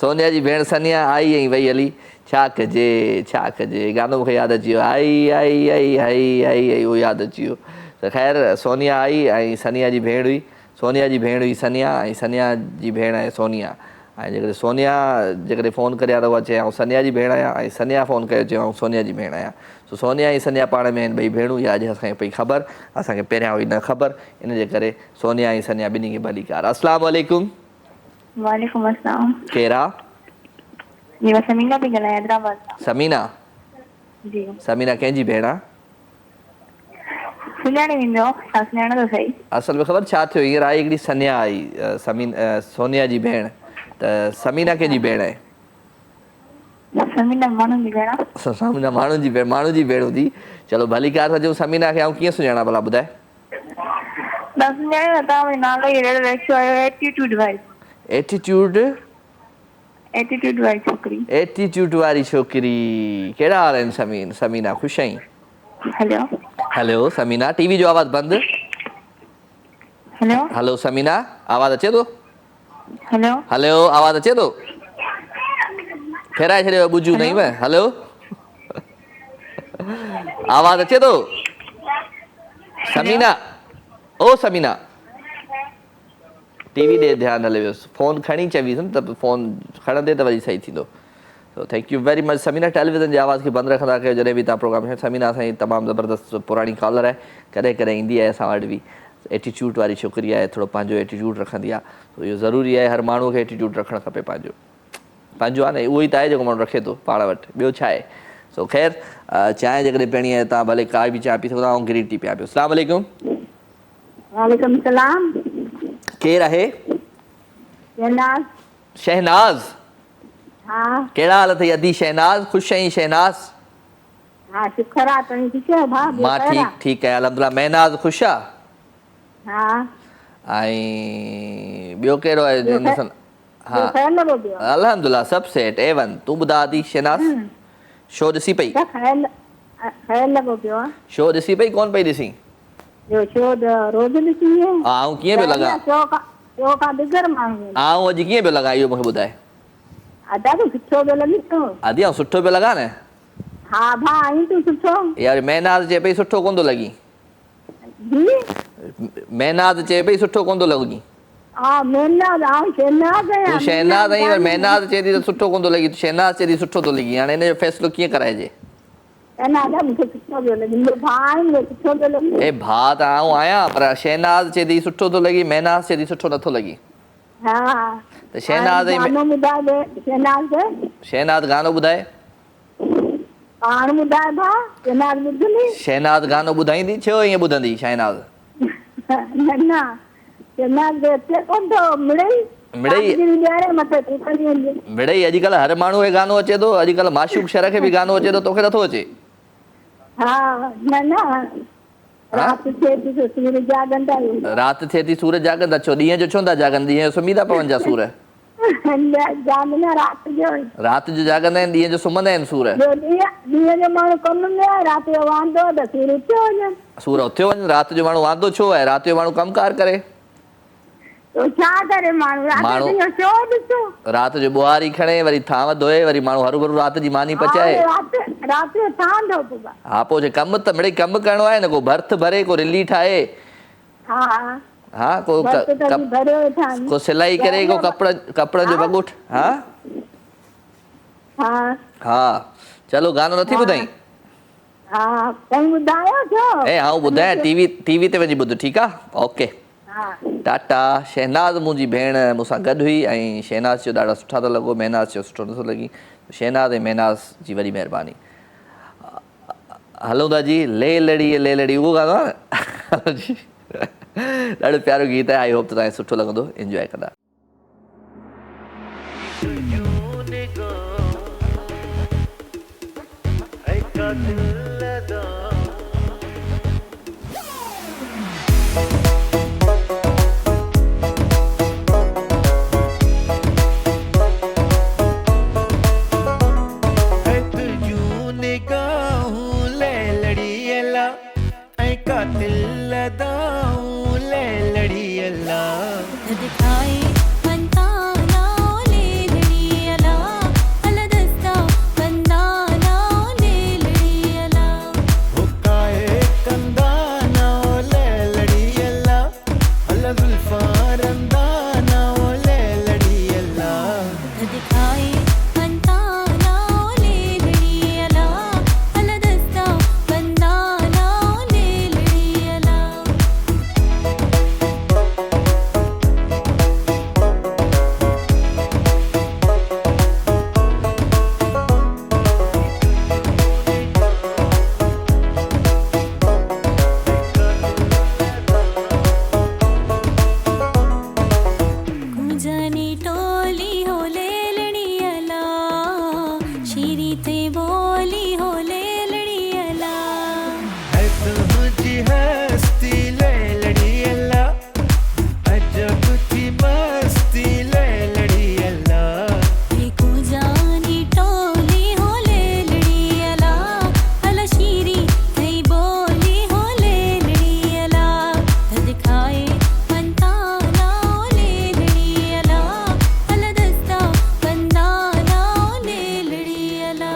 सोनिया जी भेण सनिया आई ऐं वई हली, छा कजे गानो मूंखे यादि अची वियो, आई आई आई आई आई आई उहो यादि अची वियो। त ख़ैर सोनिया आई ऐं सनिया जी भेण हुई, सोनिया जी भेण हुई सनिया ऐं सनिया जी भेण आहे सोनिया। ऐं जेकॾहिं सोनिया जेकॾहिं फ़ोन करे त उहा चए सनिया जी भेण आहियां, ऐं सनिया फ़ोन कयो चयो सोनिया जी भेण आहियां। सो सोनिया ऐं सनिया पाण में आहिनि ॿई भेणूं, इहा अॼु असांखे पई ख़बर, असांखे पहिरियां हुई न ख़बर, इन जे करे सोनिया ऐं सनिया ॿिन्ही खे भलीकार। अस्सलाम वालेकुम। वालेकुम अस्सलाम। केरु आहे? जी मां समीना पई ॻाल्हायां हैदराबाद सां। समीना? जी समीना कंहिंजी भेण आहे? सुञाणे वेंदो, तव्हां सुञाणो त सही। असल में ख़बर छा थियो, हींअर आई हिकिड़ी सनिया आई सोनिया जी भेण, त समीना कंहिंजी भेण आहे? समीना माण्हुनि जी भेण। समीना माण्हू जी भेण हूंदी। चलो भलीकार सां समीना खे आउं कीअं सुञाणा भला ॿुधाए? तव्हां सुञाणो न, तव्हां नालो ई रखियो आहे एटीट्यूड वारी। एटीट्यूड वारी छोकिरी। एटीट्यूड वारी छोकिरी। कहिड़ा हाल आहिनि समीना, ख़ुशि आहीं? हेलो समीना, टीवी जो आवाज़ बंदि। हेलो समीना, आवाज़ अचे थो? हेलो आवाज़ अचे थो? फेराए छॾियो ॿुझूं अथई। हेलो आवाज़ अचे थो? समीना, ओ समीना, टीवी ॾे ध्यानु हले वियोसि, फ़ोन खणी चवीसि न त फ़ोन खणंदे त वरी सही थींदो। So thank you very much Samina. Television जी आवाज़ खे बंदि रखंदा कयो जॾहिं बि तव्हां प्रोग्राम खे। समीना असांजी तमामु ज़बरदस्त पुराणी कॉलर आहे, कॾहिं कॾहिं ईंदी आहे असां वटि बि। एटीट्यूड वारी छोकिरी आहे, थोरो पंहिंजो एटीट्यूड रखंदी आहे, तो इहो ज़रूरी आहे, हर माण्हू खे एटीट्यूड रखणु खपे पंहिंजो आहे न, उहो ई त आहे जेको माण्हू रखे थो पाण वटि, ॿियो छा आहे। सो ख़ैर चांहि जेकॾहिं पीअणी आहे तव्हां भले काई बि चांहि पी सघो था, ऐं ग्रीन टी पिया पियो। अस्सलाम वालेकुम। वालेकुम सलाम। केरु आहे? शहनाज़। हा कहिड़ा हाल अथई अदी शहनाज़, ख़ुशि आहीं शहनाज़? हा शुक्र आहे, तव्हां ठीकु आहियो भाउ? मां ठीकु आहियां अल्हम्दुलिल्लाह। महनाज़ ख़ुशि आहे? हा। ऐं ॿियो कहिड़ो आहे? हा अल्हम्दुलिल्लाह सभु सेट A1। तूं ॿुधा अदी शहनाज़, शो ॾिसी पई? शो ॾिसी पई कोन पई ॾिसी? आउं कीअं पियो लॻा? आउं अॼु कीअं पियो लॻा इहो मूंखे ॿुधाए? आदि आउं सुठो पियो लॻा न? हा भाउ तूं सुठो यार। महनाज़ चए पई सुठो कोन थो लॻी। महनाज़ चए पई सुठो कोन थो लॻी। तूं शहनाज़ आहीं पर महनाज़ चए थी त सुठो कोन थो लॻी, शहनाज़ चए थी सुठो थो लॻी। हाणे हिन जो फ़ैसिलो कीअं कराइजे? ए भाउ त आउं आहियां, पर शहनाज़ चए थी सुठो थो लॻी, महनाज़ चए थी सुठो नथो लॻी। त शहनाज़ गानो ॿुधाए। शहनाज़ गानो ॿुधाईंदी, छो ईअं ॿुधंदी शहनाज़? मिड़ई अॼुकल्ह हर माण्हू खे गानो अचे थो, अॼुकल्ह माशूक शर खे बि गानो अचे थो, तोखे नथो अचे? राति थिए थी सूरज जाॻंदा, छो ॾींहं जो छो था जाॻनि? ॾींहं जो सुम्ही था पवनि जा सूर? राति जो जाॻंदा आहिनि, ॾींहं जो सुम्हंदा आहिनि सूर? सूर उथियो वञनि, राति जो माण्हू वांदो छो आहे? राति जो माण्हू कमकार करे, राति जो ॿुहारी खणे, वरी थांव धोए, वरी माण्हू हरू भरू राति जी मानी पचाए। हा पोइ जे कमु त मिड़ई कमु करिणो आहे न, को भर्थ भरे, को रिली ठाहे, हा को सिलाई करे, को कपिड़नि जो वॻो। हा चलो गानो नथी ॿुधाई? ऐं आउं ॿुधायां टीवी ते वञी ॿुध, ठीकु आहे? ओके टाटा। शहनाज़ मुंहिंजी भेण मूंसां गॾु हुई, ऐं शहनाज़ चयो ॾाढा सुठा थो लॻो, महनाज़ चयो सुठो नथो लॻी। शहनाज़ ऐं महनाज़ जी वॾी महिरबानी। हलो था जी, ले लड़ी उहो गानो आहे न जी, ॾाढो प्यारो गीत आहे। आई होप त तव्हांखे सुठो लॻंदो, इंजॉय कंदा। दिखाए फंताना ले लड़ी अला अला दस्ता कंदाना ले लड़ी अला हुक्काए कंदाना ले लड़ी अल्ला अल्ला जुल्फा रंदाना ले लड़ी अल्ला दिखाए फंताना ले लड़ी अला अला दस्ता कंदाना ले लड़ी अला कुंजानी टोली हो ले लड़ी अला शीरी थे बोली हो ले लड़ी अला है तुझी हस्ती ले लड़ी अल्ला अजब की मस्ती ले लड़ी अल्ला ये कुंजानी टोली हो ले लड़ी अला अला शीरी थे बोली हो ले लड़ी अला दिखाए फंताना ले लड़ी अला अला दस्ता कंदाना ले लड़ी अला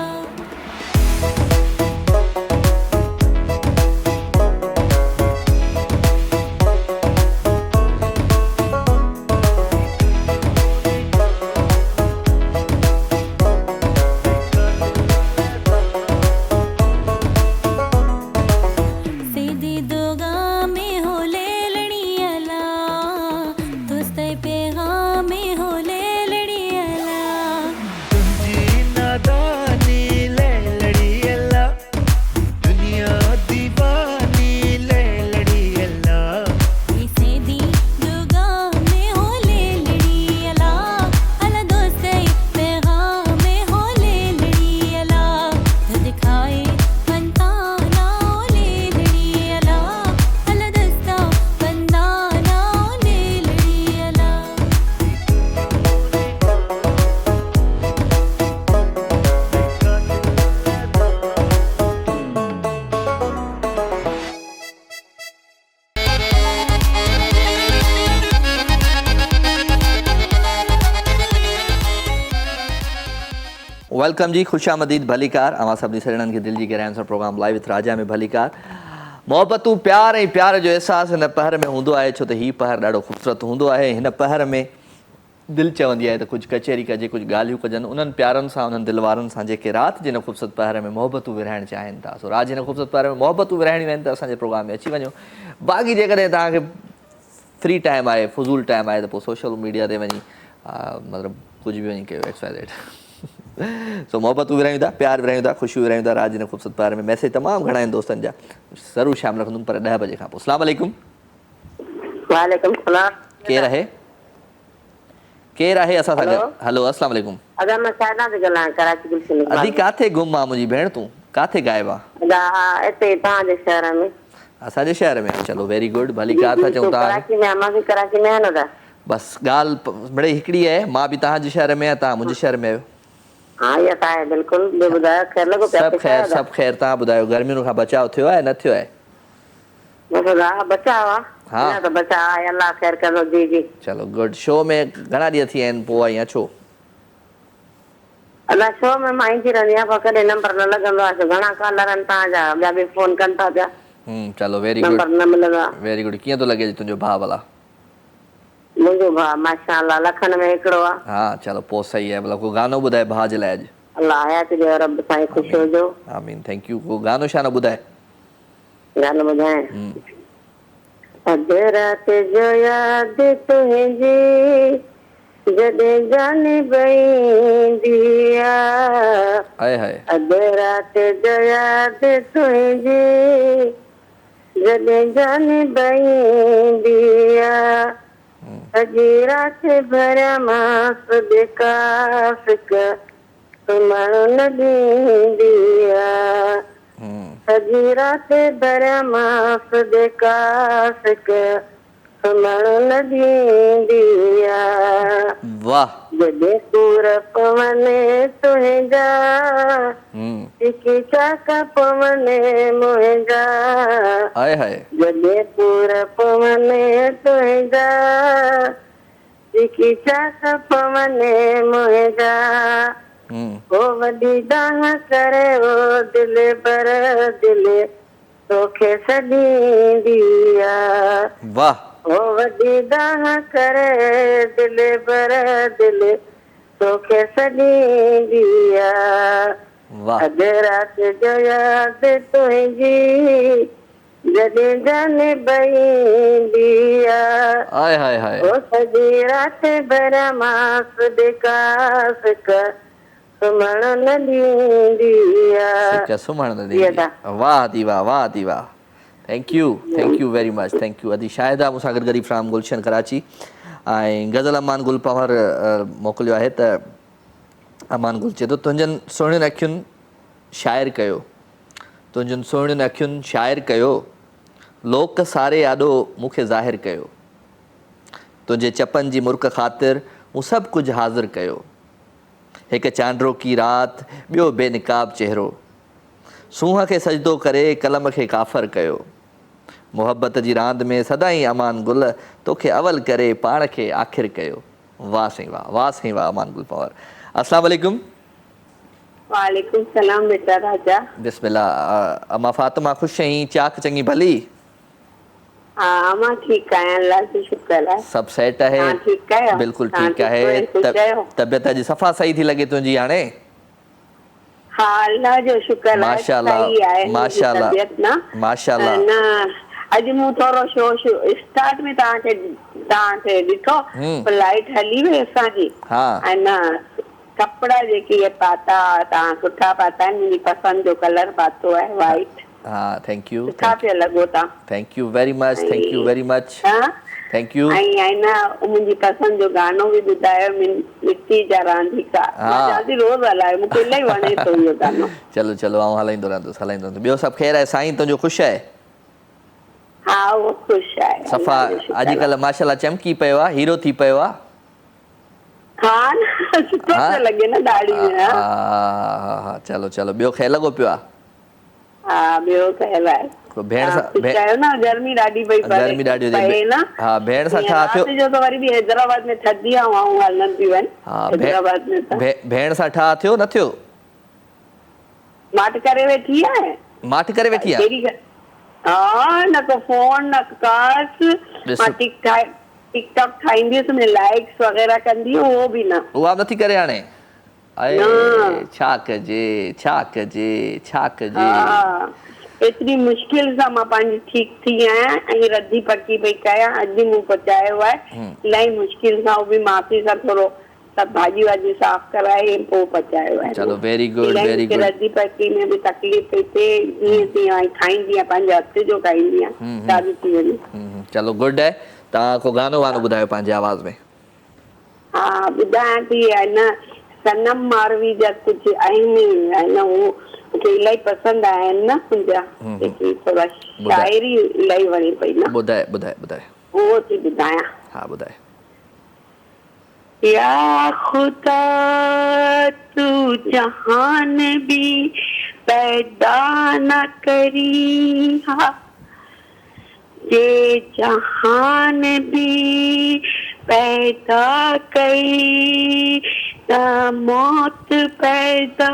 सीधी दोगा में हो ले लड़ी अला दोस्ते पैगाम में हो ले लड़ी अला तुझी नादानी ले लड़ी अल्ला दुनिया दीवानी ले लड़ी अल्ला सीधी दोगा में हो ले लड़ी अला अला दोस्ते पैगाम में हो ले लड़ी अला दिखाए फंताना ले लड़ी अला अला दस्ता कंदाना ले लड़ी अला वेलकम जी खुशामदीद भलीकार अवां सभिनी सजणनि खे दिलि जी गहराइनि सां प्रोग्राम लाइव विथ राजा में भलीकार मोहबतूं प्यार ऐं प्यार जो अहसासु हिन पहर में हूंदो आहे छो त हीउ पहर ॾाढो ख़ूबसूरत हूंदो आहे हिन पहर में दिलि चवंदी आहे त कुझु कचहरी कजे कुझु ॻाल्हियूं कजनि उन्हनि प्यारनि सां उन्हनि दिलवारनि सां जेके राति जे हिन ख़ूबसूरत पहर में मोहबतूं विरहाइणु चाहिनि था सो राति हिन ख़ूबसूरत पहर में मोहबतूं विरहाइणियूं आहिनि त असांजे प्रोग्राम में अची वञो बाक़ी जेकॾहिं तव्हांखे फ्री टाइम आहे फज़ूल टाइम आहे त पोइ सोशल मीडिया ते वञी मतिलबु कुझु बि वञी कयो एक्सरसाइज़ सो मोहबतूं विरहायूं था प्यार विरहायूं था ख़ुशियूं विरहायूं था राति हिन ख़ूबसूरत पहर में मैसेज तमामु घणा आहिनि दोस्तनि जा ज़रूरु शामिलु रखंदुमि पर 10 बजे खां पोइ अस्सलाम वालेकुम वालेकुम सलाम केरु आहे असां सां गॾु हलो अस्सलाम वालेकुम अदा मां साइना थी ॻाल्हायां कराची गुलशन अदी काथे गुम आहे मुंहिंजी भेण तूं काथे गायब आहे अदा हिते तव्हांजे शहर में असांजे शहर में चलो वेरी गुड भली कार था चऊं था कराची में मां बि कराची में आहियां न बसि ॻाल्हि मिड़ई हिकिड़ी आहे मां बि तव्हांजे शहर में आहियां तव्हां मुंहिंजे शहर में आहियो हाँ ये है बिल्कुल ॿियो ॿुधायो ख़ैर लॻो पिया सभु ख़ैर तव्हां ॿुधायो गर्मियुनि खां बचाव थियो आहे न थियो आहे बचाव हाँ। आहे त बचाव आहे अल्लाह ख़ैर कंदो जी जी चलो गुड शो में घणा ॾींहं थी विया आहिनि पोइ आई छो अलाए शो में मां ईंदी रहंदी आहियां पर कॾहिं नंबर न लॻंदो आहे घणा कॉलर आहिनि तव्हांजा ॿिया बि फोन कनि था पिया चलो वेरी गुड नंबर न मिलंदो आहे वेरी गुड कीअं थो लॻे तुंहिंजो भाउ भला मुंहिंजो भाउ माशाअल्लाह लखनि में हिकिड़ो आहे हा चलो पोइ सही आहे भला को गानो ॿुधाए भाउ जे लाइ अॼु अल्लाह हयात ॾियो रब साईं ख़ुशि हुजो आमीन थैंक यू को गानो छा न ॿुधाए ॻाल्हि ॿुधायां अध राति जो यादि तुंहिंजी जॾहिं जान बईंदी आहे हाय हाय अध राति जो यादि तुंहिंजी जॾहिं जान बईंदी आहे सॼी राति भरिया मांस बेकार फिकर सुम्हणु न ॾींदी आहे सॼी राति भरिया मांस बेकार फिकर सुम्हणु न ॾींदी आहे वाह जॾहिं सूर पवने तुंहिंजा चिकी चाक पवने मुंहिंजा हाय हाय जॾहिं सूर पवने तुंहिंजा जेकी चाह पवने मुंहिंजा ओ वॾी दाह करे ओ दिल पर दिल तोखे सॾींदी आहे वाह ओ वॾी दाह करे दिल पर दिल तोखे सॾींदी आहे वाह अधु राति जो यादि तुंहिंजी जॾहिं जान बहींदी आहे हाय हाय हाय ओ सॼी राति भर मास विकास कर सुम्हण न ॾींदी आहे सिक सुम्हण न ॾींदी आहे। वाह दी वाह दी वाह thank you very much thank U. अदी शाहिदा मूंसां गॾु गरीब फ्राम गुलशन कराची ऐं गज़ल अमान गुल पवर मोकिलियो आहे त अमान गुल चए थो तुंहिंजनि सुहिणियुनि अखियुनि शाइर कयो तुंहिंजनि सुहिणियुनि अखियुनि शाइर कयो लोक सारे आॾो मूंखे ज़ाहिर कयो तुंहिंजे चपनि जी मुर्क ख़ातिर मूं सभु कुझु हाज़िर कयो हिकु चांड्रो की राति ॿियो बेनिकाब चहिरो सूंहं खे सजदो करे कलम खे काफ़र कयो मुहबत जी रांदि में सदाईं अमान गुल तोखे अवल करे पाण खे आख़िर कयो वाह साईं वाह अमान गुल पवर। अस्सलाम वालेकुम। वालेकुम सलाम बेटा राजा। बिस्मिल्लाह। अम्मा फातिमा ख़ुशि आहीं चाक चङी भली? हाँ मां ठीकु आहियां अल्लाह जो शुक्र आहे। सभु सेट आहे? हाँ ठीकु आहियो? बिल्कुलु ठीकु आहे। तबियत अॼु सफ़ा सही थी लॻे तुंहिंजी हाणे? हाँ अल्लाह जो शुक्र आहे सही आहे माशाल्लाह तबियत न माशाल्लाह न अॼु मूं थोरो शो स्टार्ट में तव्हांखे ॾिठो लाइट हली वई असांजी ऐं न कपिड़ा जेके इहे पाता तव्हां सुठा पाता आहिनि मुंहिंजी पसंदि जो कलर पातो आहे वाइट। हाँ थैंक यू सुठा पिया लॻो तव्हां। Thank you very much thank U. ऐं न मुंहिंजी पसंदि जो गानो बि ॿुधायो मिट्टी जा रांदीका जल्दी रोज़ हलायो मूंखे इलाही वणे थो इहो गानो। चलो चलो आउं हलाईंदो रहंदुसि। ॿियो सभु ख़ैर आहे साईं तुंहिंजो ख़ुशि आहे? हा उहो ख़ुशि आहे सफ़ा अॼुकल्ह माशाल्लाह चमकी पियो आहे हीरो थी पियो आहे। हाँ सुठो पियो लॻे न दाढ़ी में। हा चलो चलो ॿियो ख़ैर लॻो पियो आहे? हा ॿियो ख़ैर आहे। भेण सां न गर्मी ॾाढी पई गर्मी ॾाढी पए न। हा भेण सां छा थियो? राति जो त वरी बि हैदराबाद में थधी हवाऊं हलनि थियूं आहिनि। हैदराबाद में त भेण सां ठा थियो न थियो? माठ करे वेठी आहे। माठ करे वेठी आहे? हाँ न को फोन न कास मां टिकटॉक ठाहींदी हुअसि में लाइक्स वग़ैरह कंदी उहो बि न उहा नथी करे हाणे? छा कजे एतिरी मुश्किल सां मां पंहिंजी ठीकु थी आहियां ऐं रधी पकी पई कयां अॼु मूं पचायो आहे इलाही मुश्किल सां उहो बि माफ़ी सां थोरो सभु भाॼी वाॼी साफ़ कराए पोइ पचायो आहे। चलो वेरी गुड रधी पकी में बि तकलीफ़ पई थिए जीअं तीअं ठाहींदी आहियां पंहिंजे हथ जो खाईंदी आहियां शादी थी वञे। चलो गुड आहे। तव्हां को गानो वानो ॿुधायो पंहिंजे आवाज़ में। हा ॿुधायां थी आहे न सनम मारवी जा कुझु आहिनि आहे न उहो मूंखे इलाही पसंदि आया आहिनि न मुंहिंजा जेकी थोरा शाइरी इलाही वणे पई न। ॿुधाए उहो थी ॿुधायां। हा ॿुधाए। या खुदा तू जहान भी पैदा न करी हा ये जहान भी पैदा कई त मौत पैदा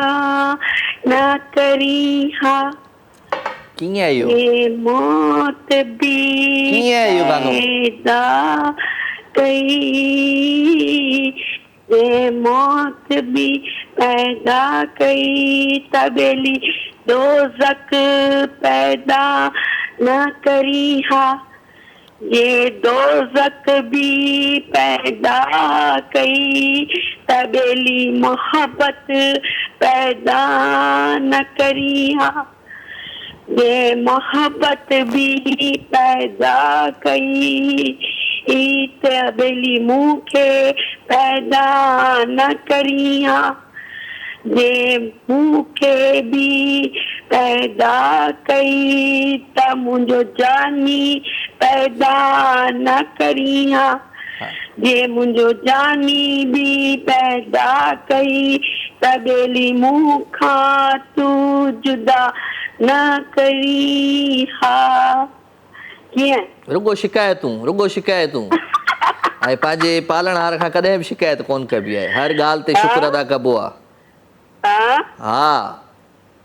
न करी हा कीअं आहे इहो? ये मौत भी कीअं आहे इहो गानो? पैदा कई ये मौत भी पैदा कई तबेली दोज़ख पैदा न करी हा ये दोज़ख भी पैदा कई तबेली मोहब्बत पैदा न करी हा ये मोहब्बत भी पैदा कई तबेली मूंखे पैदा न करी हा ये मूंखे भी पैदा कई त मुंहिंजो जानी पैदा न करी हा ये मुंहिंजो जानी भी पैदा कई तबेली मूंखां तू जुदा न करी हा। कीअं? रुगो शिकायतूं ऐं पंहिंजे पालणहार खां कॾहिं बि शिकायत कोन कबी आहे, हर ॻाल्हि ते शुक्र अदा कबो आहे। हाँ हाँ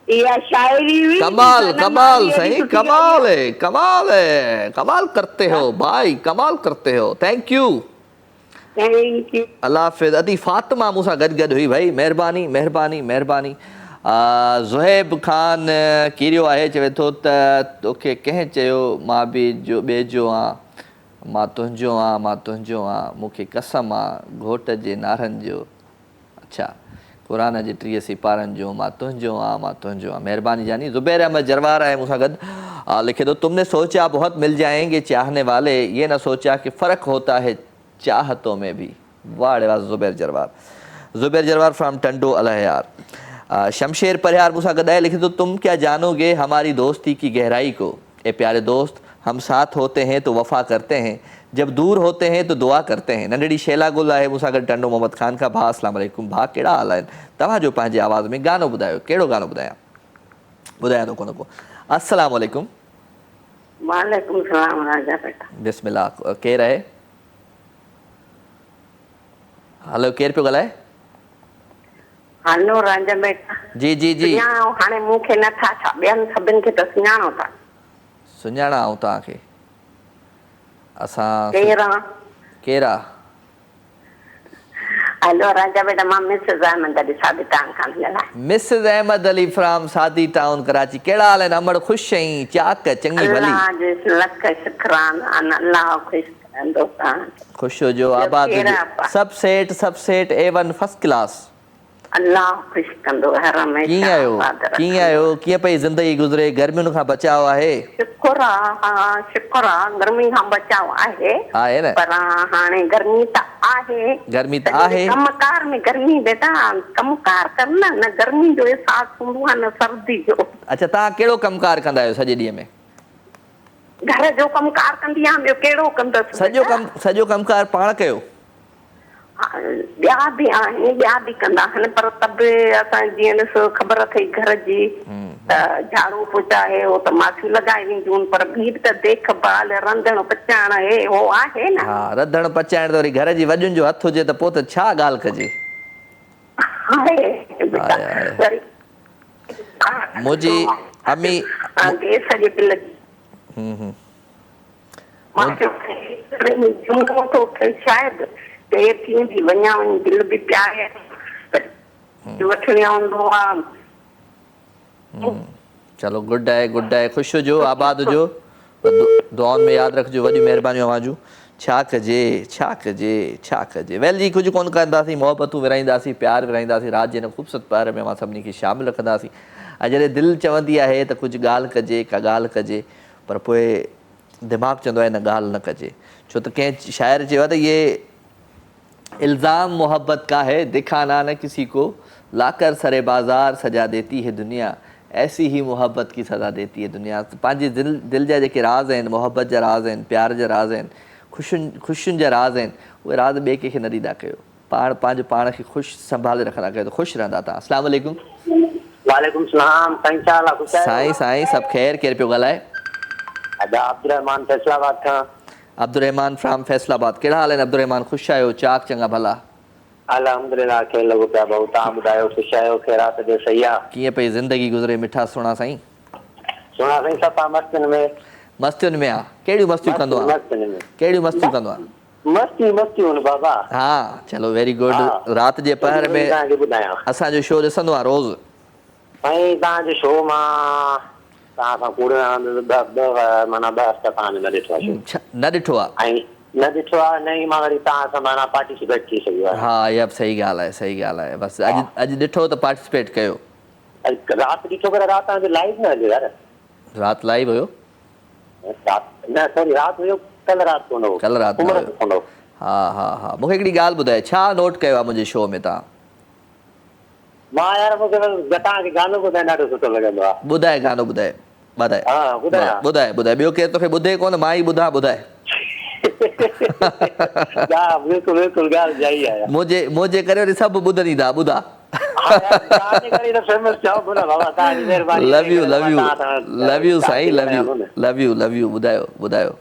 या शायरी हुई कमाल कमाल सही, कमाल है, कमाल है, कमाल करते हो भाई, कमाल करते हो। Thank you, thank you. अल्लाह हाफ़िज़। अदी फातिमा मूंसां गॾु हुई भाई, महिरबानी महिरबानी महिरबानी। ज़ुहैब ख़ान कीरियो आहे, चवे थो त तोखे कंहिं चयो मां बि जो ॿिए जो आहियां, मां तुंहिंजो आहियां, मां तुंहिंजो आहियां, मूंखे कसम आहे घोट जे नारनि जो। अच्छा, क़ुरान जे 30 सिपारनि जो, मां तुंहिंजो आहियां, मां तुंहिंजो आहियां। महिरबानी जानी। ज़ुबैर अहमद जरवार आहे मूंसां गॾु, लिखे थो तुमने सोचा बहुत मिल जाएंगे चाहने वाले, ये न सोचा कि फ़र्क होता है चाहतों में भी। वाह रे वाह ज़ुबैर जरवार। ज़ुबैर जरवार फ्राम टंडो अलहयार। शमशेर परिहार मूसा गदाए, लिखे तो तुम क्या जानोगे हमारी दोस्ती की गहराई को, ए प्यारे दोस्त हम साथ होते हैं तो वफ़ा करते हैं, जब दूर होते हैं तो दुआ करते हैं। नंढड़ी शैला गुल आहे मूसा गॾु टंडो मोहम्मद ख़ान का। भा अस्सलाम वालेकुम। भा कहिड़ा हाल आहिनि तव्हांजो? पंहिंजे आवाज़ में गानो ॿुधायो, कहिड़ो गानो ॿुधायां? ॿुधायां थो कोन को। अस्सलाम वालेकुम। वालेकुम सलाम राजा बेटा। बिस्मिल्लाह, केरु आहे? हलो, केरु पियो ॻाल्हाए? हलो राजा बेटा। जी जी जी। सुञाणो हाणे मूंखे नथा छा, ॿियनि सभिनि खे त सुञाणो था। सुञाणा आऊं तव्हांखे असां? केरु? केरा? हलो राजा बेटा, मां मिसेस अहमद अली सादी टाउन खां थी ॻाल्हायां। मिसेस अहमद अली फ्राम सादी टाउन कराची। कहिड़ा हाल आहिनि? अमड़ ख़ुशि आहीं? चाक चङी भली? अल्लाह जो लख शुक्राना, अल्लाह ख़ुशि कंदो तव्हां। ख़ुशि हुजो, आबाद हुजो, सभु सेठ A1 फर्स्ट क्लास। अल्लाह ख़ुशि कंदो हर हमेशह। कीअं आहियो? कीअं आहियो? कीअं पई ज़िंदगी गुज़रे? गर्मियुनि खां बचाव आहे? शुक्र आहे, हा शुक्र आहे, गर्मी खां बचाव आहे। आहे न? पर हाणे गर्मी त आहे। गर्मी त आहे। कमकार में गर्मी बेटा, कमकार कर न गर्मी जो एहसास हूंदो आहे न सर्दी जो। अच्छा, तव्हां कहिड़ो कमकार कंदा आहियो सॼे ॾींहं में? घर जो कमकार कंदी आहियां, ॿियो कहिड़ो कंदसि? सॼो कमकार पाण कयो? ॿिया बि आहिनि, ॿिया बि कंदा आहिनि, पर तब असां जीअं ॾिसो ख़बर अथई घर जी, त झाड़ू पोचा आहे उहो त माखी लॻाए वेंदियूं, पर ॿी त देखभाल रंधण पचाइण हे हो आहे न। हा, रंधण पचाइण त वरी घर जी वॾियुनि जो हथु हुजे त पोइ त छा ॻाल्हि कजे। मुंहिंजी अम्मी गैस जे बिल शायदि देरि थी वेंदी, वञा वञी बिल बि पिया वठणो हूंदो आहे। चलो, गुड आहे, गुड आहे। ख़ुशि हुजो, आबाद हुजो, दुआउनि में यादि रखिजो। वॾी महिरबानियूं अवांजूं। छा कजे, छा कजे, छा कजे। वेल जी, कुझु कोन कंदासीं, मोहबतूं विराईंदासीं, प्यार विराईंदासीं, रात जे हिन ख़ूबसूरत प्यार में मां सभिनी खे शामिलु रखंदासीं। ऐं जॾहिं दिलि चवंदी आहे त कुझु ॻाल्हि कजे, का ॻाल्हि कजे, पर पोइ दिमाग़ु चवंदो आहे न ॻाल्हि न कजे। छो त कंहिं शाइर चयो आहे त इहे इल्ज़ाम मोहब्बत का है, दिखाना न किसी को, लाकर सरे बाज़ार सजा देती है दुनिया, ऐसी ही मोहब्बत की सज़ा देती है दुनिया। पंहिंजे दिलि जा जेके राज़ आहिनि, मोहब्बत जा राज़ आहिनि, प्यार जा राज़ आहिनि, ख़ुशियुनि जा राज़ आहिनि, उहे राज़ ॿिए कंहिंखे न ॾींदा कयो। पंहिंजो पाण खे ख़ुशि संभाले रखंदा कयो त ख़ुशि रहंदा तव्हां। अस्सलाम वालेकुम। वालेकुम सलाम। साईं साईं, सभु ख़ैर? केरु पियो ॻाल्हाए? अब्दुर्रहमान फैसलाबाद खां। Abdurrahman from Faisalabad. कहिड़ा हाल आहिनि अब्दुर्रहमान? ख़ुशि आहियो? चाक चङा भला? अल्हम्दुलिल्लाह, खेल लॻो पिया भाऊ। तव्हां ॿुधायो, ख़ुशि आहियो? ख़ैरात जो सही आहे? कीअं पई ज़िंदगी गुज़रे? मिठा सुहिणा साईं? सुहिणा साईं, सफ़ा मस्तियुनि में। मस्तियुनि में आहे? कहिड़ियूं मस्तियूं कंदो आहे? कहिड़ियूं मस्तियूं कंदो आहे? मस्तियूं बाबा। हा, चलो वेरी गुड। राति जे पहर में असांजो शो ॾिसंदो आहे रोज़? साईं तव्हांजो शो मां तव्हां सां कूड़े माना 2 हफ़्ता तव्हांजो न ॾिठो आहे। न ॾिठो आहे? ऐं न ॾिठो आहे न ई, मां वरी तव्हां सां माना पार्टिसिपेट थी सघियो आहे। हा, इहा बि सही ॻाल्हि आहे, सही ॻाल्हि आहे। बसि अॼु ॾिठो त पार्टिसिपेट कयो। राति ॾिठो, पर राति तव्हांजो लाइव न हलियो यार। राति लाइव हुयो? न सॉरी, राति हुयो, कल्ह राति कोन हो। कल्ह राति हो। हा हा हा। मूंखे हिकिड़ी ॻाल्हि ॿुधाए, छा नोट कयो आहे मुंहिंजे शो में तव्हां? मां यार, मूंखे तव्हांखे गानो ॿुधाइण ॾाढो सुठो लॻंदो आहे। ॿुधाए गानो, ॿुधाए ॿुधाए। हा ॿुधाए ॿुधाए। ॿियो केरु तोखे ॿुधे कोन, मां ई ॿुधां। ॿुधाए। बिल्कुलु बिल्कुलु, ॻाल्हि सही आहे। मुंहिंजे करे वरी सभु ॿुधनि ईंदा। ॿुधा। Love you love you love you साईं, love you love you love you. ॿुधायो ॿुधायो।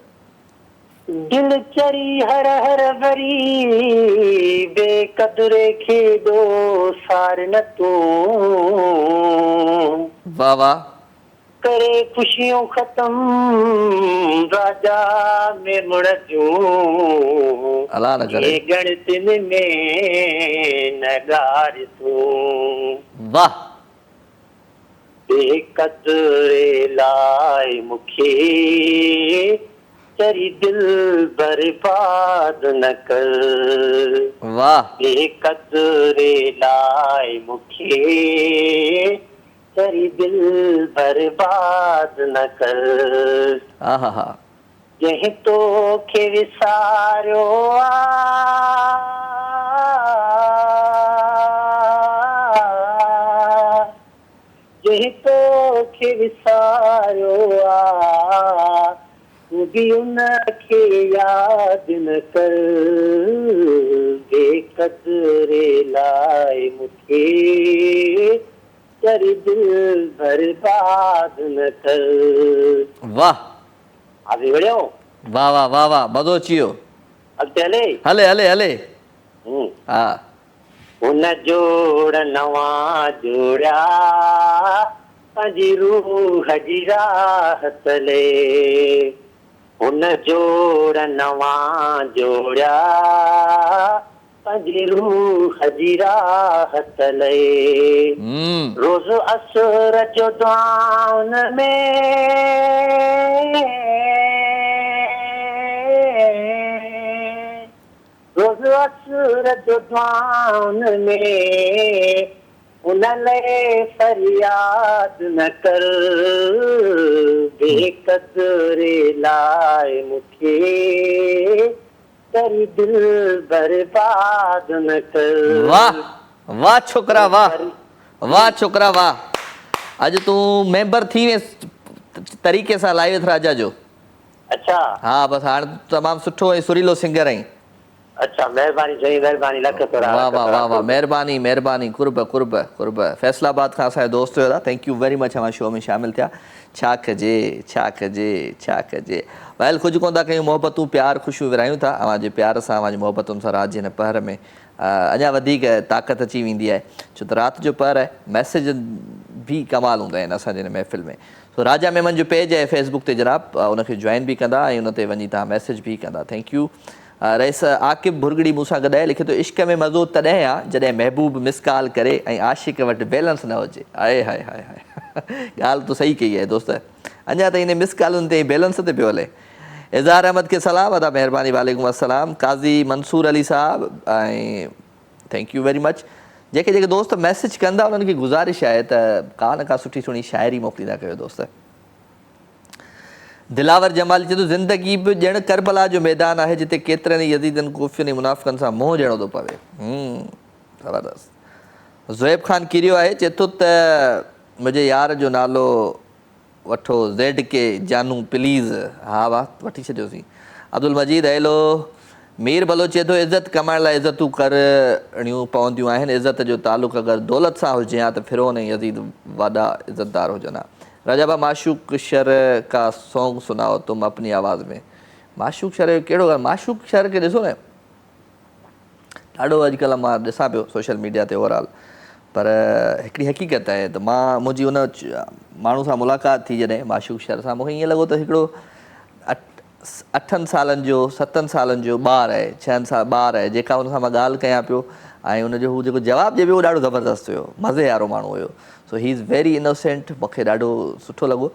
दिल चरी हर हर भरी बेकदरे खे दो सार न तू वाह वाह करे खुशियों खत्म राजा में मुड़ जूं अल्लाह न करे ये गणतिन में नगार तू वाह बेकदरे लाए मुखे तेरी दिल बर्बाद न कर वाह बेकदरे लाए मुखे तेरी दिल बर्बाद न कर आहा हा जहीं तो खे विसारियो जहीं तो खे विसारियो तू भी उनखे याद न कर बेकदरे लाए मुखे तेरी दिल बर्बाद न कर वाह आगे बढ़ियो वाह वाह वाह वाह मज़ो अची वियो अॻिते हले हले हले हले हा हुन जोड़ नवां जोड़िया पंहिंजी रूह जी राह तले हुन जोड़ नवां जोड़िया पंहिंजी रूह जी राह तले रोज़ असुर जो दुआउन में रोज़ असुर जो दुआउन में उन लाइ फरियाद न कर बेकदरे लाए मूंखे तेरी दिल बर्बाद न कर वाह वाह छोकरा वाह छोकरा वाह अॼु तूं मेंबर थी वियसि तरीक़े सां लाइव राजा जो अच्छा हाँ बस हाणे तमामु सुठो ऐं सुरीलो सिंगर आहीं अच्छा महिरबानी साईं महिरबानी लख तोरा वाह वाह वाह वाह महिरबानी महिरबानी कुर्ब कुर्ब कुर्ब फैसलाबाद खां असांजो दोस्त हुयो थैंक यू वेरी मच हमारे शो में शामिल थिया छा कजे छा कजे छा कजे वैल कुझु कोन था कयूं मोहबतूं प्यार ख़ुशियूं विरायूं था अवांजे प्यार सां अवांजी मोहबतुनि सां राति जे हिन पहर में अञा वधीक ताक़त अची वेंदी आहे छो त राति जो पहर आहे मैसेज भी कमाल हूंदा आहिनि असांजे हिन महफ़िल में सो राजा मेमन जो पेज आहे फेसबुक ते जनाब उनखे जॉइन बि कंदा ऐं उन ते वञी तव्हां मैसेज बि कंदा thank U rice Aqib Bhurgri मूंसां गॾु आहे लिखे थो इश्क में मज़ो तॾहिं आहे जॾहिं महबूब मिस कॉल करे ऐं आशिक वटि बैलेंस न हुजे आहे हाय हाय हाय ॻाल्हि तूं सही कई आहे दोस्त अञा त हिन मिस कॉलुनि ते बैलेंस ते पियो हले इज़हार अहमद के सलाम अदा महिरबानी वालेकुम अस्सलाम काज़ी मंसूर अली साहब ऐं थैंक यू वेरी मच जेके जेके दोस्त मैसेज कंदा उन्हनि खे गुज़ारिश आहे त का न का सुठी सुहिणी शाइरी मोकिलींदा कयो दोस्त दिलावर जमाली चए थो ज़िंदगी बि ॼण करबला जो मैदान आहे जिते केतिरनि ई यज़ीदनि कोफ़ियुनि ऐं मुनाफ़िक़नि सां मोह ॾियणो थो पवे ज़बरदस्त ज़ुएब ख़ान किरियो आहे चए थो त मुंहिंजे यार जो नालो वठो ज़ेड के जानू प्लीज़ हा वाह वठी छॾियोसीं अब्दुल मजीद हैलो मीर भलो चए थो इज़त कमाइण लाइ इज़तूं करणियूं पवंदियूं आहिनि इज़त जो तालुक़ु अगरि दौलत सां हुजे हा त फिरोन ऐं यज़ीद वॾा इज़तदार हुजनि हा राजाबा माशूक शर का सॉन्ग सुनाओ तुम अपनी आवाज़ में माशूक शर जो कहिड़ो माशूक शर खे ॾिसो न ॾाढो अॼुकल्ह मां ॾिसां पियो सोशल मीडिया ते ओवरऑल पर हिकिड़ी हक़ीक़त आहे त मां मुंहिंजी उन माण्हू सां मुलाक़ात थी जॾहिं माशूक शर सां मूंखे ईअं लॻो त हिकिड़ो 8 सालनि जो 7 सालनि जो ॿारु आहे 6 साल ॿारु आहे जेका हुन सां मां ॻाल्हि कयां पियो ऐं हुनजो हू जेको जवाबु ॾिए पियो उहो ॾाढो ज़बरदस्तु हुयो मज़े वारो माण्हू हुयो सो ही इज़ वेरी इनोसेंट मूंखे ॾाढो सुठो लॻो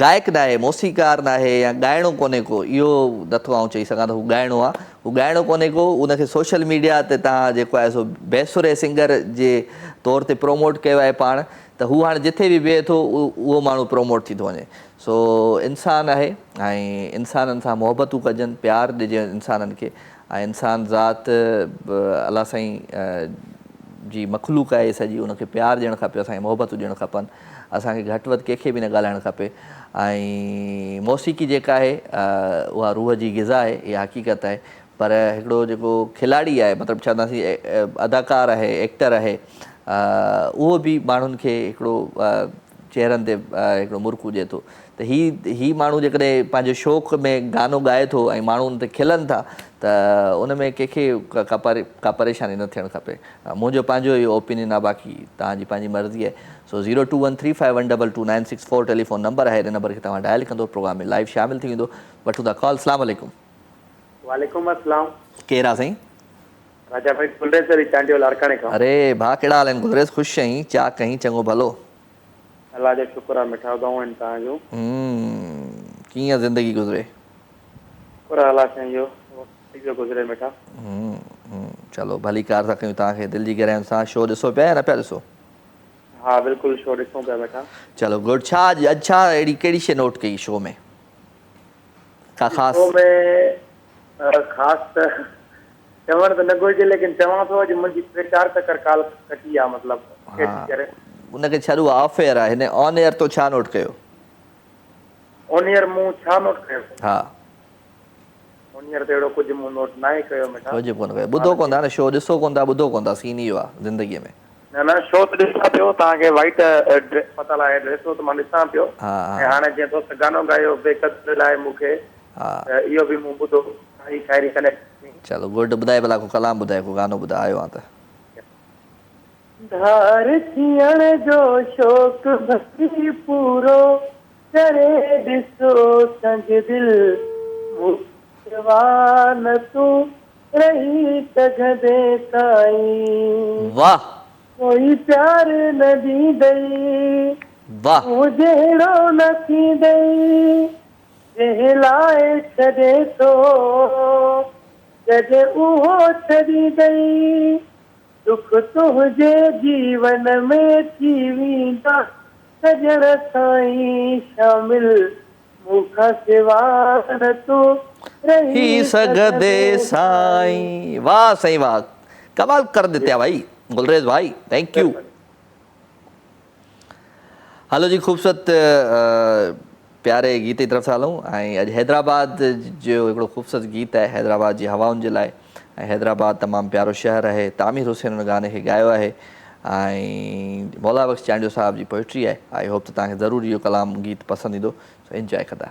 गायक न आहे मौसीकार न आहे या ॻाइणो कोन्हे को इहो नथो आउं चई सघां त हू ॻाइणो आहे हू ॻाइणो कोन्हे को उनखे सोशल मीडिया ते तव्हां जेको आहे सो बेसुरे सिंगर जे तौर ते प्रोमोट कयो आहे पाण त हू हाणे जिथे बि बीहे थो उहो माण्हू प्रोमोट थी थो वञे सो इंसानु आहे ऐं इंसाननि सां मोहबतूं कजनि प्यारु ॾिजे इंसाननि खे ऐं इंसान ज़ात अलाह साईं जी मखलूक आहे सॼी उनखे प्यारु ॾियणु खपे असांखे मोहबतूं ॾियणु खपनि असांखे घटि वधि कंहिंखे बि न ॻाल्हाइणु खपे ऐं मौसीक़ी जेका आहे उहा रूह जी ग़िज़ा आहे इहा हक़ीक़त आहे पर हिकिड़ो जेको खिलाड़ी आहे मतिलबु चवंदासीं अदाकार आहे एक्टर आहे उहो बि माण्हुनि खे हिकिड़ो चेहरनि ते हिकिड़ो मुर्क हुजे थो त ही माण्हू जेकॾहिं पंहिंजे शौक़ में गानो ॻाए थो ऐं माण्हू उन ते खिलनि था त उन में कंहिंखे का परेशानी न थियणु खपे। मुंहिंजो पंहिंजो इहो ओपिनियन आहे, बाक़ी तव्हांजी पंहिंजी मर्ज़ी आहे। सो 021351222964 टेलीफोन नंबर आहे, हिन नंबर खे तव्हां डायल कंदो, प्रोग्राम में लाइव शामिल थी वेंदो। वठूं था कॉल। अस्सलाम वालेकुम। वालेकुम अस्सलाम। केरु आहे साईं? राजा भाई गुलरेज चांडियो लारकाणे खां। अरे भाउ कहिड़ा हाल आहिनि गुलरेज? ख़ुशि आहीं? चा कहीं? चङो भलो? अल्लाह जो शुक्र आहे, मिठा दुआऊं आहिनि तव्हांजो। कीअं ज़िंदगी गुज़रे? शुक्र आहे अल्लाह साईं जो गुज़रे मिठा। चलो भली कार था कयूं तव्हांखे दिलि जी गहराइयुनि सां। शो ॾिसो पिया या न पिया ॾिसो? हाँ बिल्कुलु शो ॾिसूं पिया मिठा। चलो गुड। छा अॼु छा अहिड़ी कहिड़ी शइ नोट कई शो में? का ख़ासि? शो में ख़ासि त चवण त न घुरिजे, लेकिन चवां थो अॼु मुंहिंजी 3-4 चकर कॉल कटी आहे, मतिलबु उनखे छॾो ऑफ एयर आहे, हिन ऑन एयर तो छा नोट कयो? ऑन एयर मूं छा नोट कयो? हा ऑन एयर त अहिड़ो कुझु मूं नोट न आहे कयो मिठा। कुझु कोन कयो? ॿुधो कोन था न? शो ॾिसो कोन था, ॿुधो कोन था? सीन इहो आहे ज़िंदगीअ में। न शो त ॾिसां पियो, तव्हांखे वाइट पतल आहे ड्रेस त मां ॾिसां पियो। ऐं हाणे जीअं दोस्त गानो ॻायो बेक़दर लाइ मूंखे, इहो बि मूं ॿुधो, शाइरी कनेक्ट। चलो गुड। ॿुधाए भला को कलाम ॿुधाए, को गानो ॿुधायो आहे त। धार थियण जो शौक़ भई पूरो करे ॾिसो संग दिल मुस्वान तूं रही सघंदे ताईं। वाह। कोई प्यार न ॾींदई, वाह। जहिड़ो न थींदई, जंहिं लाइ छॾे थो जॾहिं उहो छॾींदई। दुख तुंहिंजे जीवन में थी वेंदा सजण साईं शामिल, मूंखां सिवा न तूं रही सघंदे साईं। वाह साईं वाह, कमाल कर दित्या भाई गुलरेज भाई, थैंक यू। हलो जी, ख़ूबसूरत प्यारे गीत जी तरफ़ सां हलूं। ऐं अॼु हैदराबाद जो हिकिड़ो ख़ूबसूरत गीत आहे हैदराबाद जी हवाउनि जे लाइ। ऐं हैदराबाद तमामु प्यारो शहर आहे। तामिर हुसैन हुन गाने खे ॻायो आहे ऐं मौला बख़्श चांडियो साहिब जी पोइट्री आहे। आई होप त तव्हांखे ज़रूरु इहो कलाम गीत पसंदि ईंदो, सो इंजॉय कंदा।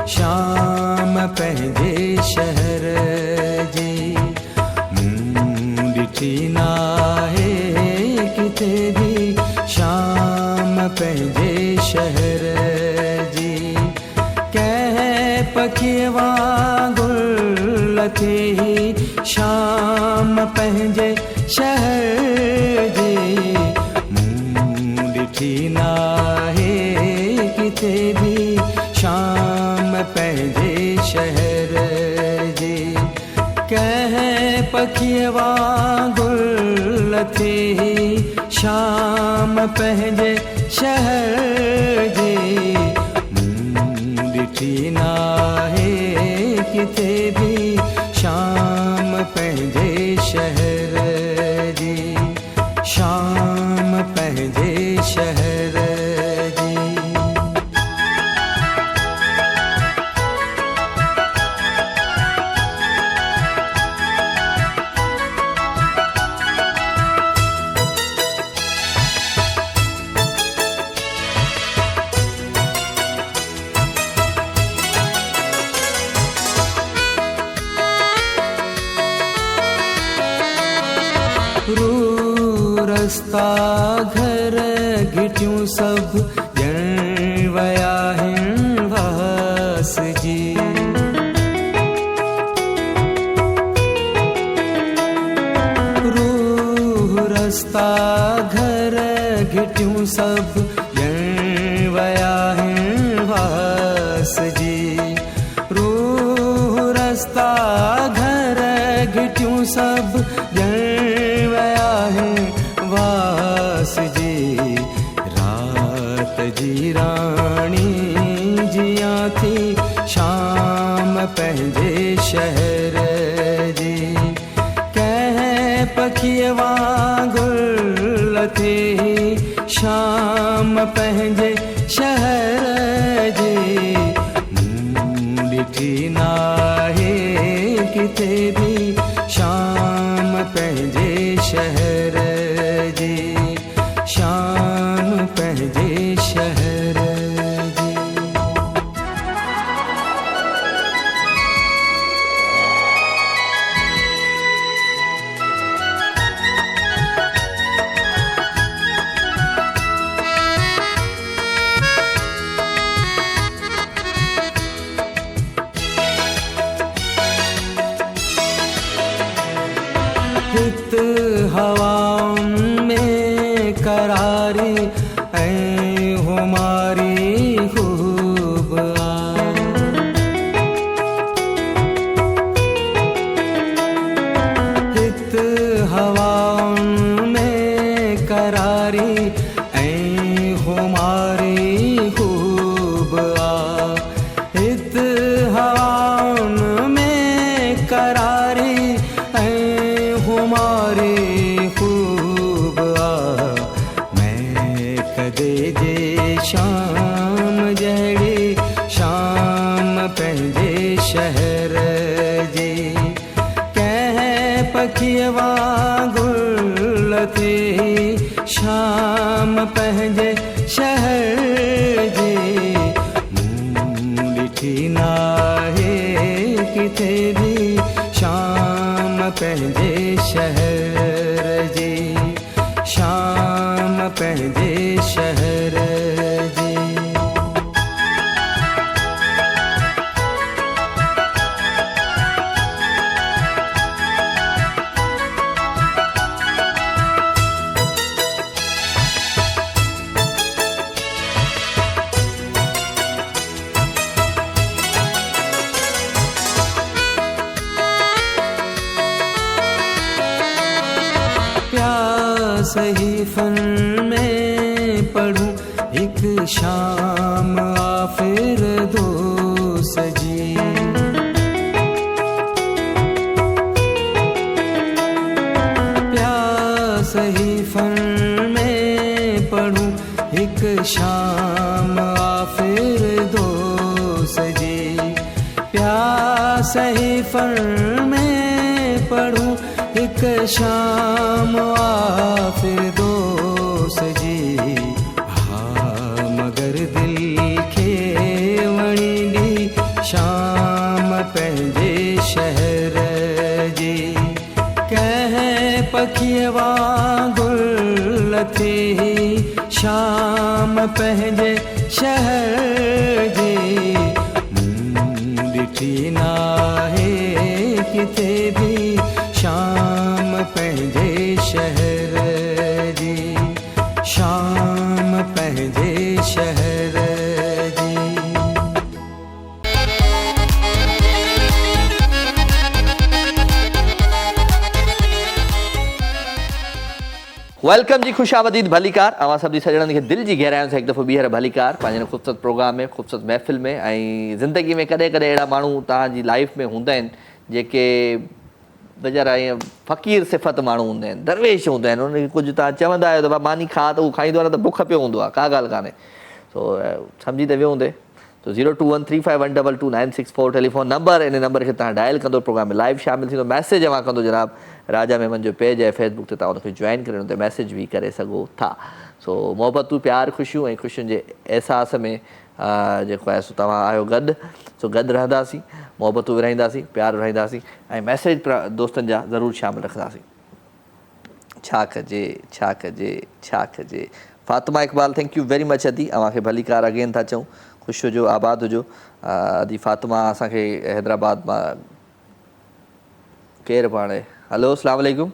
शाम पंहिंजे शहर जी, मूं ॾिठी नाहे किथे बि शाम पंहिंजे शहर जी। कंहिं पखीअ वांगुरु लथे शाम पंहिंजे शहर जी, मूं ॾिठी नाहे किथे बि शाम पंहिंजे शहर जी। कंहिं पखीअ वांगुरु लथे शाम पंहिंजे शहर जी, मूं ॾिठी नाहे किथे बि शाम पंहिंजे शहर जी, शाम पंहिंजे शहर जी। रस्ता घर घिटियूं सभु ॼण विया आहिनि वास जी। रूह रस्ता घर घिटियूं सभु ॼण विया आहिनि वास जी। रूह रस्ता घर घिटियूं सभु ॼण विया आहिनि वास जी। रात जी राणी जियां थी शाम पंहिंजे शहर शाम पंहिंजे शहर जे मूं ॾिठी नाहे किथे बि शाम पंहिंजे शहर जे शाम पंहिंजे शहर जे हित हवाउनि में करारी ऐं हुमारी ख़ूब हित हवाउनि में करारी ऐं हुमारी ख़ूब हित हवाउनि में करारी हमारे खूब मैं कदे जे शाम जड़ी शाम पंहिंजे शहर जे कंहिं पखीअ वांगुर थे शाम पंहिंजे शहर जे मूं ॾिठी नाहे किथे बि शाम पंहिंजे शहर जे शाम पंहिंजे शहर जे सहीफ़न में पढ़ूं एक शाम आफिर दोस्त जी सहीफ़न में पढ़ूं एक शाम आफिर दोस्त जी सहीफ़न में पढ़ूं एक शाम आफिर दोस्त जी हाँ मगर दिल खे वणी शाम पंहिंजे शहर जी कंहिं पखीअ वांगुर थे शाम पंहिंजे शहर जी मूं ॾिठी नाहे किथे बि शाम पंहिंजे शहर जी शाम पंहिंजे शहर जी वेलकम जी खुशामदीद भलीकार अवां सभी सजणनि खे दिल जी गहराइयों से एक दफ़ो ॿीहर भलीकार पंहिंजे ख़ूबसूरत प्रोग्राम में ख़ूबसूरत महफ़िल में ऐं ज़िंदगी में कॾहिं कॾहिं अहिड़ा माण्हू तव्हांजी लाइफ में हूंदा आहिनि जेके वीचारा ईअं फ़क़ीर सिफ़त माण्हू हूंदा आहिनि दरवेश हूंदा आहिनि उनखे कुझु तव्हां चवंदा आहियो त भाउ मानी खा त उहो खाईंदो आहे न त बुख पियो हूंदो आहे का ॻाल्हि कान्हे सो सम्झी त वियो हूंदे तो 02135122964 टेलीफोन नंबर इन नंबर खे तव्हां डायल कंदो प्रोग्राम में लाइव शामिल थींदो मैसेज अवां कंदो जनाब राजा मेमन जो पेज आहे फेसबुक ते तव्हां उनखे जॉइन करे उन ते मैसेज बि करे सघो था सो मोहबतूं प्यार ख़ुशियूं ऐं ख़ुशियुनि जे अहसास में जेको आहे सो तव्हां आहियो गॾु सो गॾु रहंदासीं मोहबतूं विरहाईंदासीं प्यार विरहाईंदासीं ऐं मैसेज दोस्तनि जा ज़रूरु शामिलु रखंदासीं छा कजे छा कजे छा कजे Fatima Iqbal thank you very much अदी अव्हांखे भलीकार अगेन था चऊं ख़ुशि हुजो आबाद हुजो अदी फातिमा असांखे हैदराबाद मां केरु पाण हलो अस्सलाम वालेकुम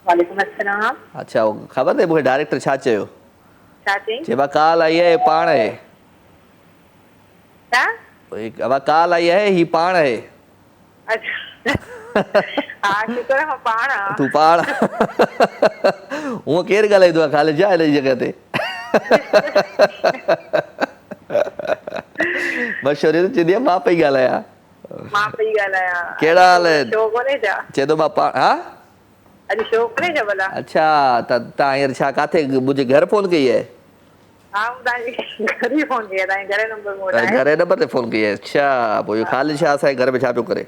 वालेकुम अस्सलाम अच्छा ख़बर अथई मूंखे डायरेक्टर छा चयो छा चई चइबा काल आई आहे पाण आहे छा अब काल आई है ही पाण है अच्छा हा शुक्र है पाण आ तू पाण हूअं केरु ॻाल्हाईंदो आहे खाली जा हिन जॻह ते मशहूरी त चवंदी आहे मां पई ॻाल्हायां मां पई ॻाल्हायां कहिड़ा हाल आहिनि छो कोन्हे छा चए थो मां पाण हा अॼु शो करे छा भला? अच्छा त तव्हां हींअर छा काथे मुंहिंजे घर फोन कई आहे? हा तव्हांजे घर ई फोन कई, तव्हांजे घर नंबर मूं वटि आहे। घर नंबर ते फोन कई आहे? अच्छा पोइ इहो ख़ाली छा असांजे घर में छा पियो करे?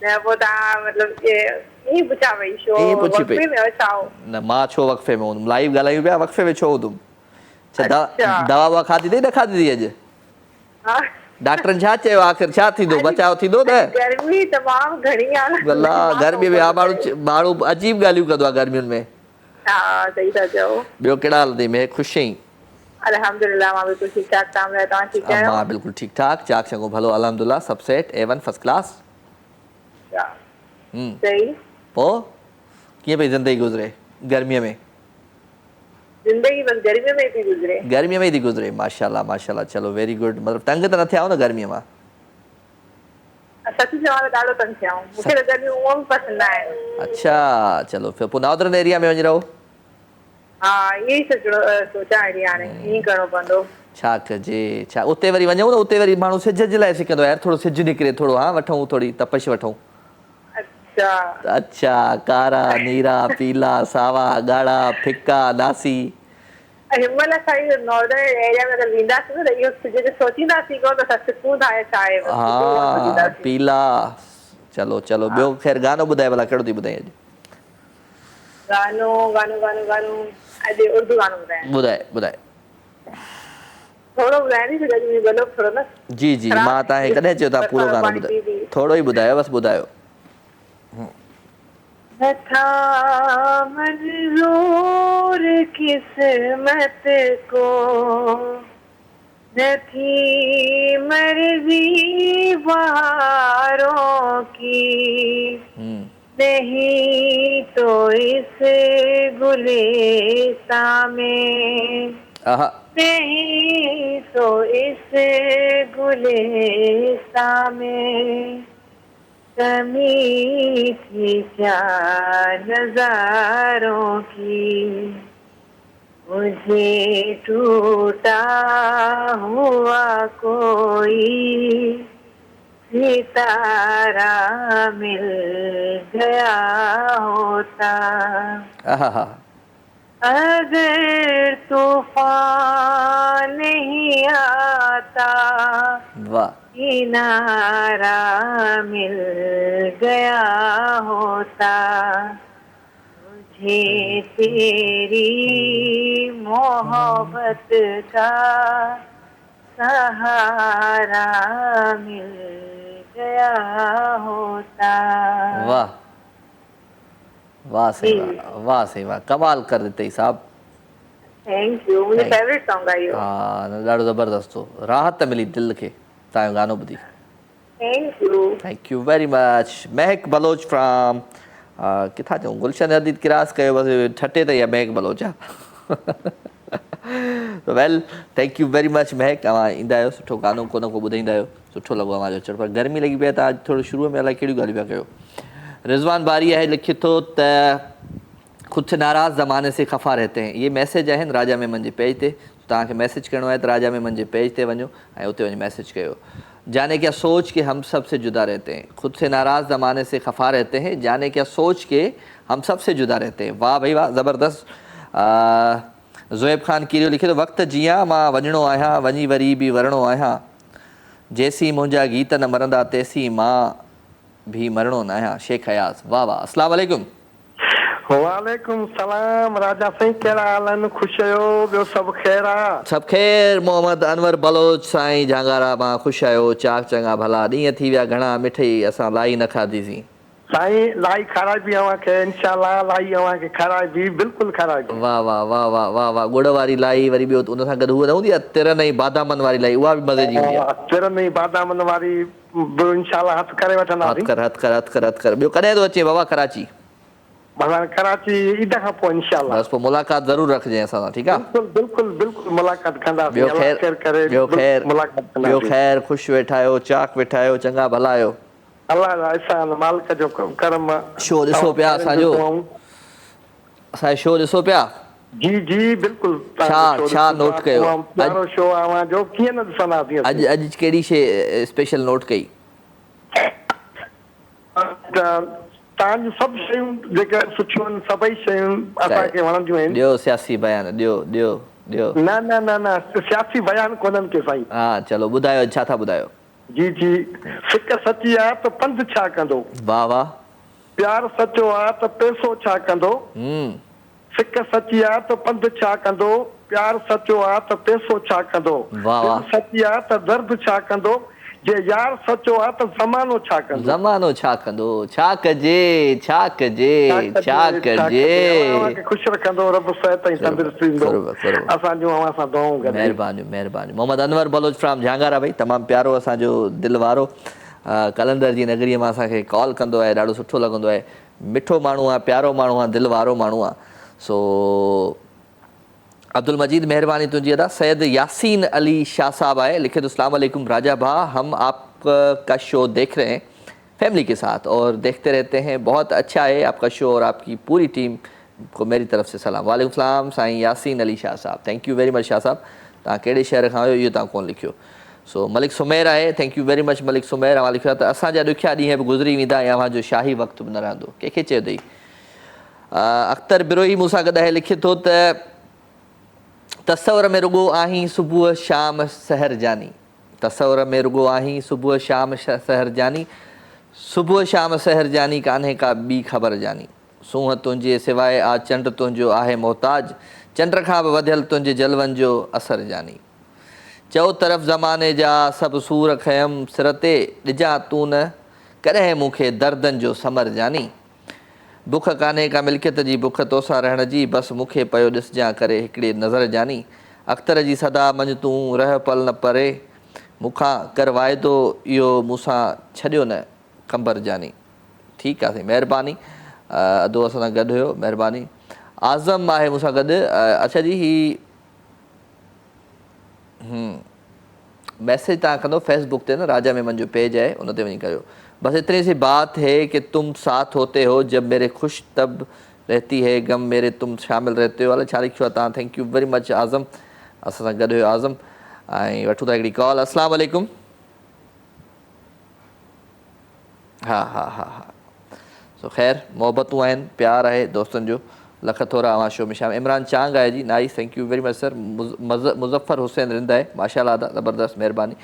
न पोइ तव्हां मतिलबु ईअं पुछां पई शो ईअं पुछी पई। वक़्फ़े में हो छा हो? न मां छो वक़्फ़े में हूंदुमि, लाइव ॻाल्हायूं पिया, वक़्फ़े में छो हूंदुमि? अच्छा अच्छा। दवा ववा खाधी अथई न खाधी अथई अॼु? हा डॉक्टरनि छा चयो आख़िर छा थींदो, बचाव थींदो न? गर्मी तमामु घणी आहे न। अलाह गर्मीअ में माण्हू अजीब ॻाल्हियूं कंदो आहे गर्मियुनि में। हा सही था चओ। ॿियो कहिड़ा हाल अथई महक, ख़ुशि आहीं? अल्हम्दुलिल्लाह मां बिल्कुलु ठीकु ठाक, तव्हां ॿुधायो तव्हां ठीकु आहियो? मां बिल्कुलु ठीकु ठाक, चाक चङो भलो अल्हम्दुलिल्लाह, सभु सेट A1 फर्स्ट क्लास। सही। पोइ कीअं पई ज़िंदगी गुज़रे गर्मीअ में? ज़िंदगी बस गर्मीअ में थी गुज़रे। गर्मीअ में ई थी गुज़रे, माशाल्लाह माशाल्लाह, चलो वेरी गुड। मतिलबु तंग त न थिया न गर्मीअ मां? सच चवां त ॾाढो तंग थिया आहियूं, मूंखे त गर्मी उहो बि पसंदि न आहे। अच्छा चलो फिर पोइ नाउदरन एरिया में वञी रहो। हा इहो ई सोचां वेठी हाणे ईअं करिणो पवंदो। छा कजे, छा उते वरी वञूं न, उते वरी माण्हू सिज जे लाइ सिकंदो आहे यार, थोरो सिज निकिरे, थोरो हा वठूं, थोरी तपश वठूं। अच्छा अच्छा कारा नीरा पीला सावा ॻाढ़ा फिका नासी। हिनमहिल असां नॉर्दर्न एरिया में अगरि वेंदासीं न त इहो सिज जो सोचींदासीं कोन त असां सिकूं था छा आहे। हा पीला। चलो चलो ॿियो ख़ैर गानो ॿुधाए भला, कहिड़ो थी ॿुधाई अॼु? गानो गानो गानो गानो अॼु उर्दू गानो ॿुधायां। ॿुधाए ॿुधाए। थोरो ॿुधाए नी सघां थी भलो थोरो न। जी जी मां तव्हांखे कॾहिं चयो था पूरो गानो ॿुधायो, थोरो ई ॿुधायो बसि ॿुधायो। नथा मंजूर किस्मत को, न थी मर्जी बहारों की, नहीं तो इस गुलिस्तां में, नहीं तो इस गुलिस्तां में कमी थी क्या नजारों की, मुझे टूटा हुआ कोई सितारा मिल गया होता, अगर तूफान नहीं आता, वाह, किनारा मिल गया होता, मुझे तेरी मोहब्बत का सहारा मिल गया होता। वाह वाह सही वाह, वाह सही वाह, कमाल कर देते ही साहब। थैंक यू, मुझे फेवरेट सॉन्ग आहे इहो। हाँ ॾाढो ज़बरदस्त हो, राहत मिली दिल खे तव्हांजो गानो ॿुधी। Thank you very much. Mehak Baloch from किथां चऊं, गुलशन हदीद क्रास कयो बसि छटे ते महक बलोच आहे। वेल थैंक यू वेरी मच महक, तव्हां ईंदा आहियो, सुठो गानो को न को ॿुधाईंदा आहियो, सुठो लॻो अवाज़ अचणु, पर गर्मी लॻी पई आहे त अॼु थोरो शुरूअ में अलाए कहिड़ियूं ॻाल्हियूं पिया कयो। रिज़वान बारी आहे लिखे थो त खुद से नाराज़ ज़माने से खफ़ा रहते हैं, ये मैसेज आहिनि राजा मेमन जे पेज ते, तव्हांखे मैसेज करिणो आहे त राजा मेमन जे पेज ते वञो ऐं उते वञी मैसेज कयो। जाने क्या सोच के हम सब से जुदा रहते हैं, खुद से नाराज़ ज़माने से खफ़ा रहते हैं, जाने क्या सोच के हम सब से जुदा रहते हैं। वाह भाई वाह, ज़बरदस्त। ज़ुएब ख़ान कीरियो लिखे थो वक़्तु जीअं मां वञिणो आहियां, वञी वरी बि वरणो आहियां, जेसीं मुंहिंजा गीत न मरंदा तेसीं मां भी मरणो न आहियां। शेख हयास, वाह वाह। अस्सलाम वालेकुम। वालेकुम सलाम राजा साईं, कहिड़ा हाल आहिनि? ख़ुशि आहियो? ॿियो सभु ख़ैर आहे? सभु ख़ैर। मोहम्मद अनवर बलोच साईं झांगारा मां, ख़ुशि आहियो? चाक चङा भला, ॾींहं थी विया घणा, मिठई असां लाई न खाधीसीं। साईं लाई खाराइबी अव्हांखे, इंशाल्लाह लाई अव्हांखे खाराइबी, बिल्कुलु खाराइबी। वाह वाह वाह वाह वाह वाह। गुड़ वारी लाई, वरी ॿियो उन सां गॾु उहा न हूंदी आहे तिरन ऐं बादामनि वारी लाई, उहा बि मज़े जी हूंदी आहे। तिरन ऐं बादामनि वारी इंशाल्लाह हथ करे वठंदासीं। हथ कर हथ कर हथ कर हथ कर। ॿियो कॾहिं थो अचे बाबा कराची? भॻवान कराची ईद खां पोइ इंशाल्लाह। बसि पोइ मुलाक़ात ज़रूरु रखिजांइ असां सां, ठीकु आहे? बिल्कुलु बिल्कुुलु मुलाक़ात कंदासीं। ॿियो ख़ैर, ॿियो ख़ैर, ख़ुशि वेठा आहियो, चाक वेठा आहियो, चङा भला आहियो? अल्लाह जा एहसान, मालिक जो करम। शो ॾिसो पिया असांजो, असांजो शो ॾिसो पिया? जी जी बिल्कुलु। छा नोट कयो? प्यारो शो आहे जो, कीअं न ॾिसंदासीं? अॼु कहिड़ी शइ स्पेशल नोट कई? तव्हांजूं सभु शयूं जेके सुठियूं आहिनि सभई शयूं असांखे वणंदियूं आहिनि। ॾियो सियासी बयान, ॾियो ॾियो ॾियो। न न न न सियासी बयान कोन्हनि के साईं। हा चलो ॿुधायो, छा था ॿुधायो? जी जी, सिक सची आहे त पंध छा कंदो, वाह वाह। प्यार सचो आहे त पैसो छा कंदो, सिक सची आहे त पंध छा कंदो, प्यार सचो आहे त पैसो छा कंदो, वाह वाह। सची आहे त दर्द छा कंदो, जे यार सचो आहे त ज़मानो छा कंदो। ज़मानो छा कंदो, छा कजे, छा कजे, छा कजे। ख़ुशि रखंदो रब, सिहत ऐं तंदुरुस्ती ॾींदो। असांजूं अवां सां दुआऊं कनि। महिरबानी महिरबानी। मोहम्मद अनवर बलोच फ्राम झांगारा भाई, तमामु प्यारो असांजो दिलि वारो, कलंदर जी नगरीअ मां असांखे कॉल कंदो आहे, ॾाढो सुठो लॻंदो आहे, मिठो माण्हू आहे, प्यारो माण्हू आहे, दिलि वारो माण्हू आहे। सो अब्दुल मजीद मेहरबानी तुझी अदा। सैयद यासीन अली शाह साहब आए, लिखे तो अस्सलाम वालेकुम राजा भा, हम आपका शो देख रहे हैं फैमिली के साथ और देखते रहते हैं, बहुत अच्छा है आपका शो और आपकी पूरी टीम को मेरी तरफ से सलाम। वालेकुम सलाम साईं यासीन अली शाह साहब, thank you very much Shah साहब। तव्हां कहिड़े शहर खां आहियो इहो तव्हां कोन लिखियो। सो मलिक सुमेर आहे, thank you very much Malik Sumer. अवां लिखियो त असांजा ॾुखिया ॾींहं बि गुज़री वेंदा ऐं अव्हांजो शाही वक़्तु बि न रहंदो। कंहिंखे चयो अथई? अख़्तर बिरोही मूंसां गॾु आहे, लिखे थो त तसवर में रुगो आहीं सुबुह शाम सहर जानी, तसवर में रुगो आहीं सुबुह शाम सहर जानी, सुबुह शाम सहर जानी कान्हे का ॿी ख़बर जानी, सूंहं तुंहिंजे सवाइ आ चंड तुंहिंजो आहे मोहताज, चंड खां बि वधियल तुंहिंजे जलवनि जो असर जानी, चओ तरफ़ ज़माने जा सभु सूर खयमि सिर ते, ॾिजां तूं न कॾहिं मूंखे दर्दनि जो समर जानी, बुख कान्हे का मिल्कियत जी बुख तोसां रहण जी, बसि मूंखे पियो ॾिसजां करे हिकिड़े नज़र जानी, अख़्तर जी सदा मंझि तूं रह पल न परे, मूंखां कर वाइदो इहो मूंसां छॾियो न कंबर जानी। ठीकु आहे साईं, महिरबानी। अदो असां सां गॾु हुयो, महिरबानी। आज़म आहे मूंसां गॾु। अच्छा जी, ही मैसेज तव्हां कंदो फेसबुक ते न, राजा मेमन जो पेज आहे उन ते वञी कयो। बस इतनी सी बात है कि तुम साथ होते हो जब मेरे खुश तब रहती है गम मेरे तुम शामिल रहते हो। अलाए छा लिखियो आहे तव्हां, थैंक यू वेरी मच आज़म, असां सां गॾु हुयो आज़म। ऐं वठूं था हिकिड़ी कॉल। अस्सलाम वालेकुम। हा हा हा हा, सो ख़ैर मोहबतूं आहिनि, प्यार आहे दोस्तनि जो, लख थोरा अवां शो में शाम। इमरान चांग आहे जी, nice, thank you very much sir. Muzaffar Hussain Rind आहे, माशाल्लाह दा, ज़बरदस्त, महिरबानी।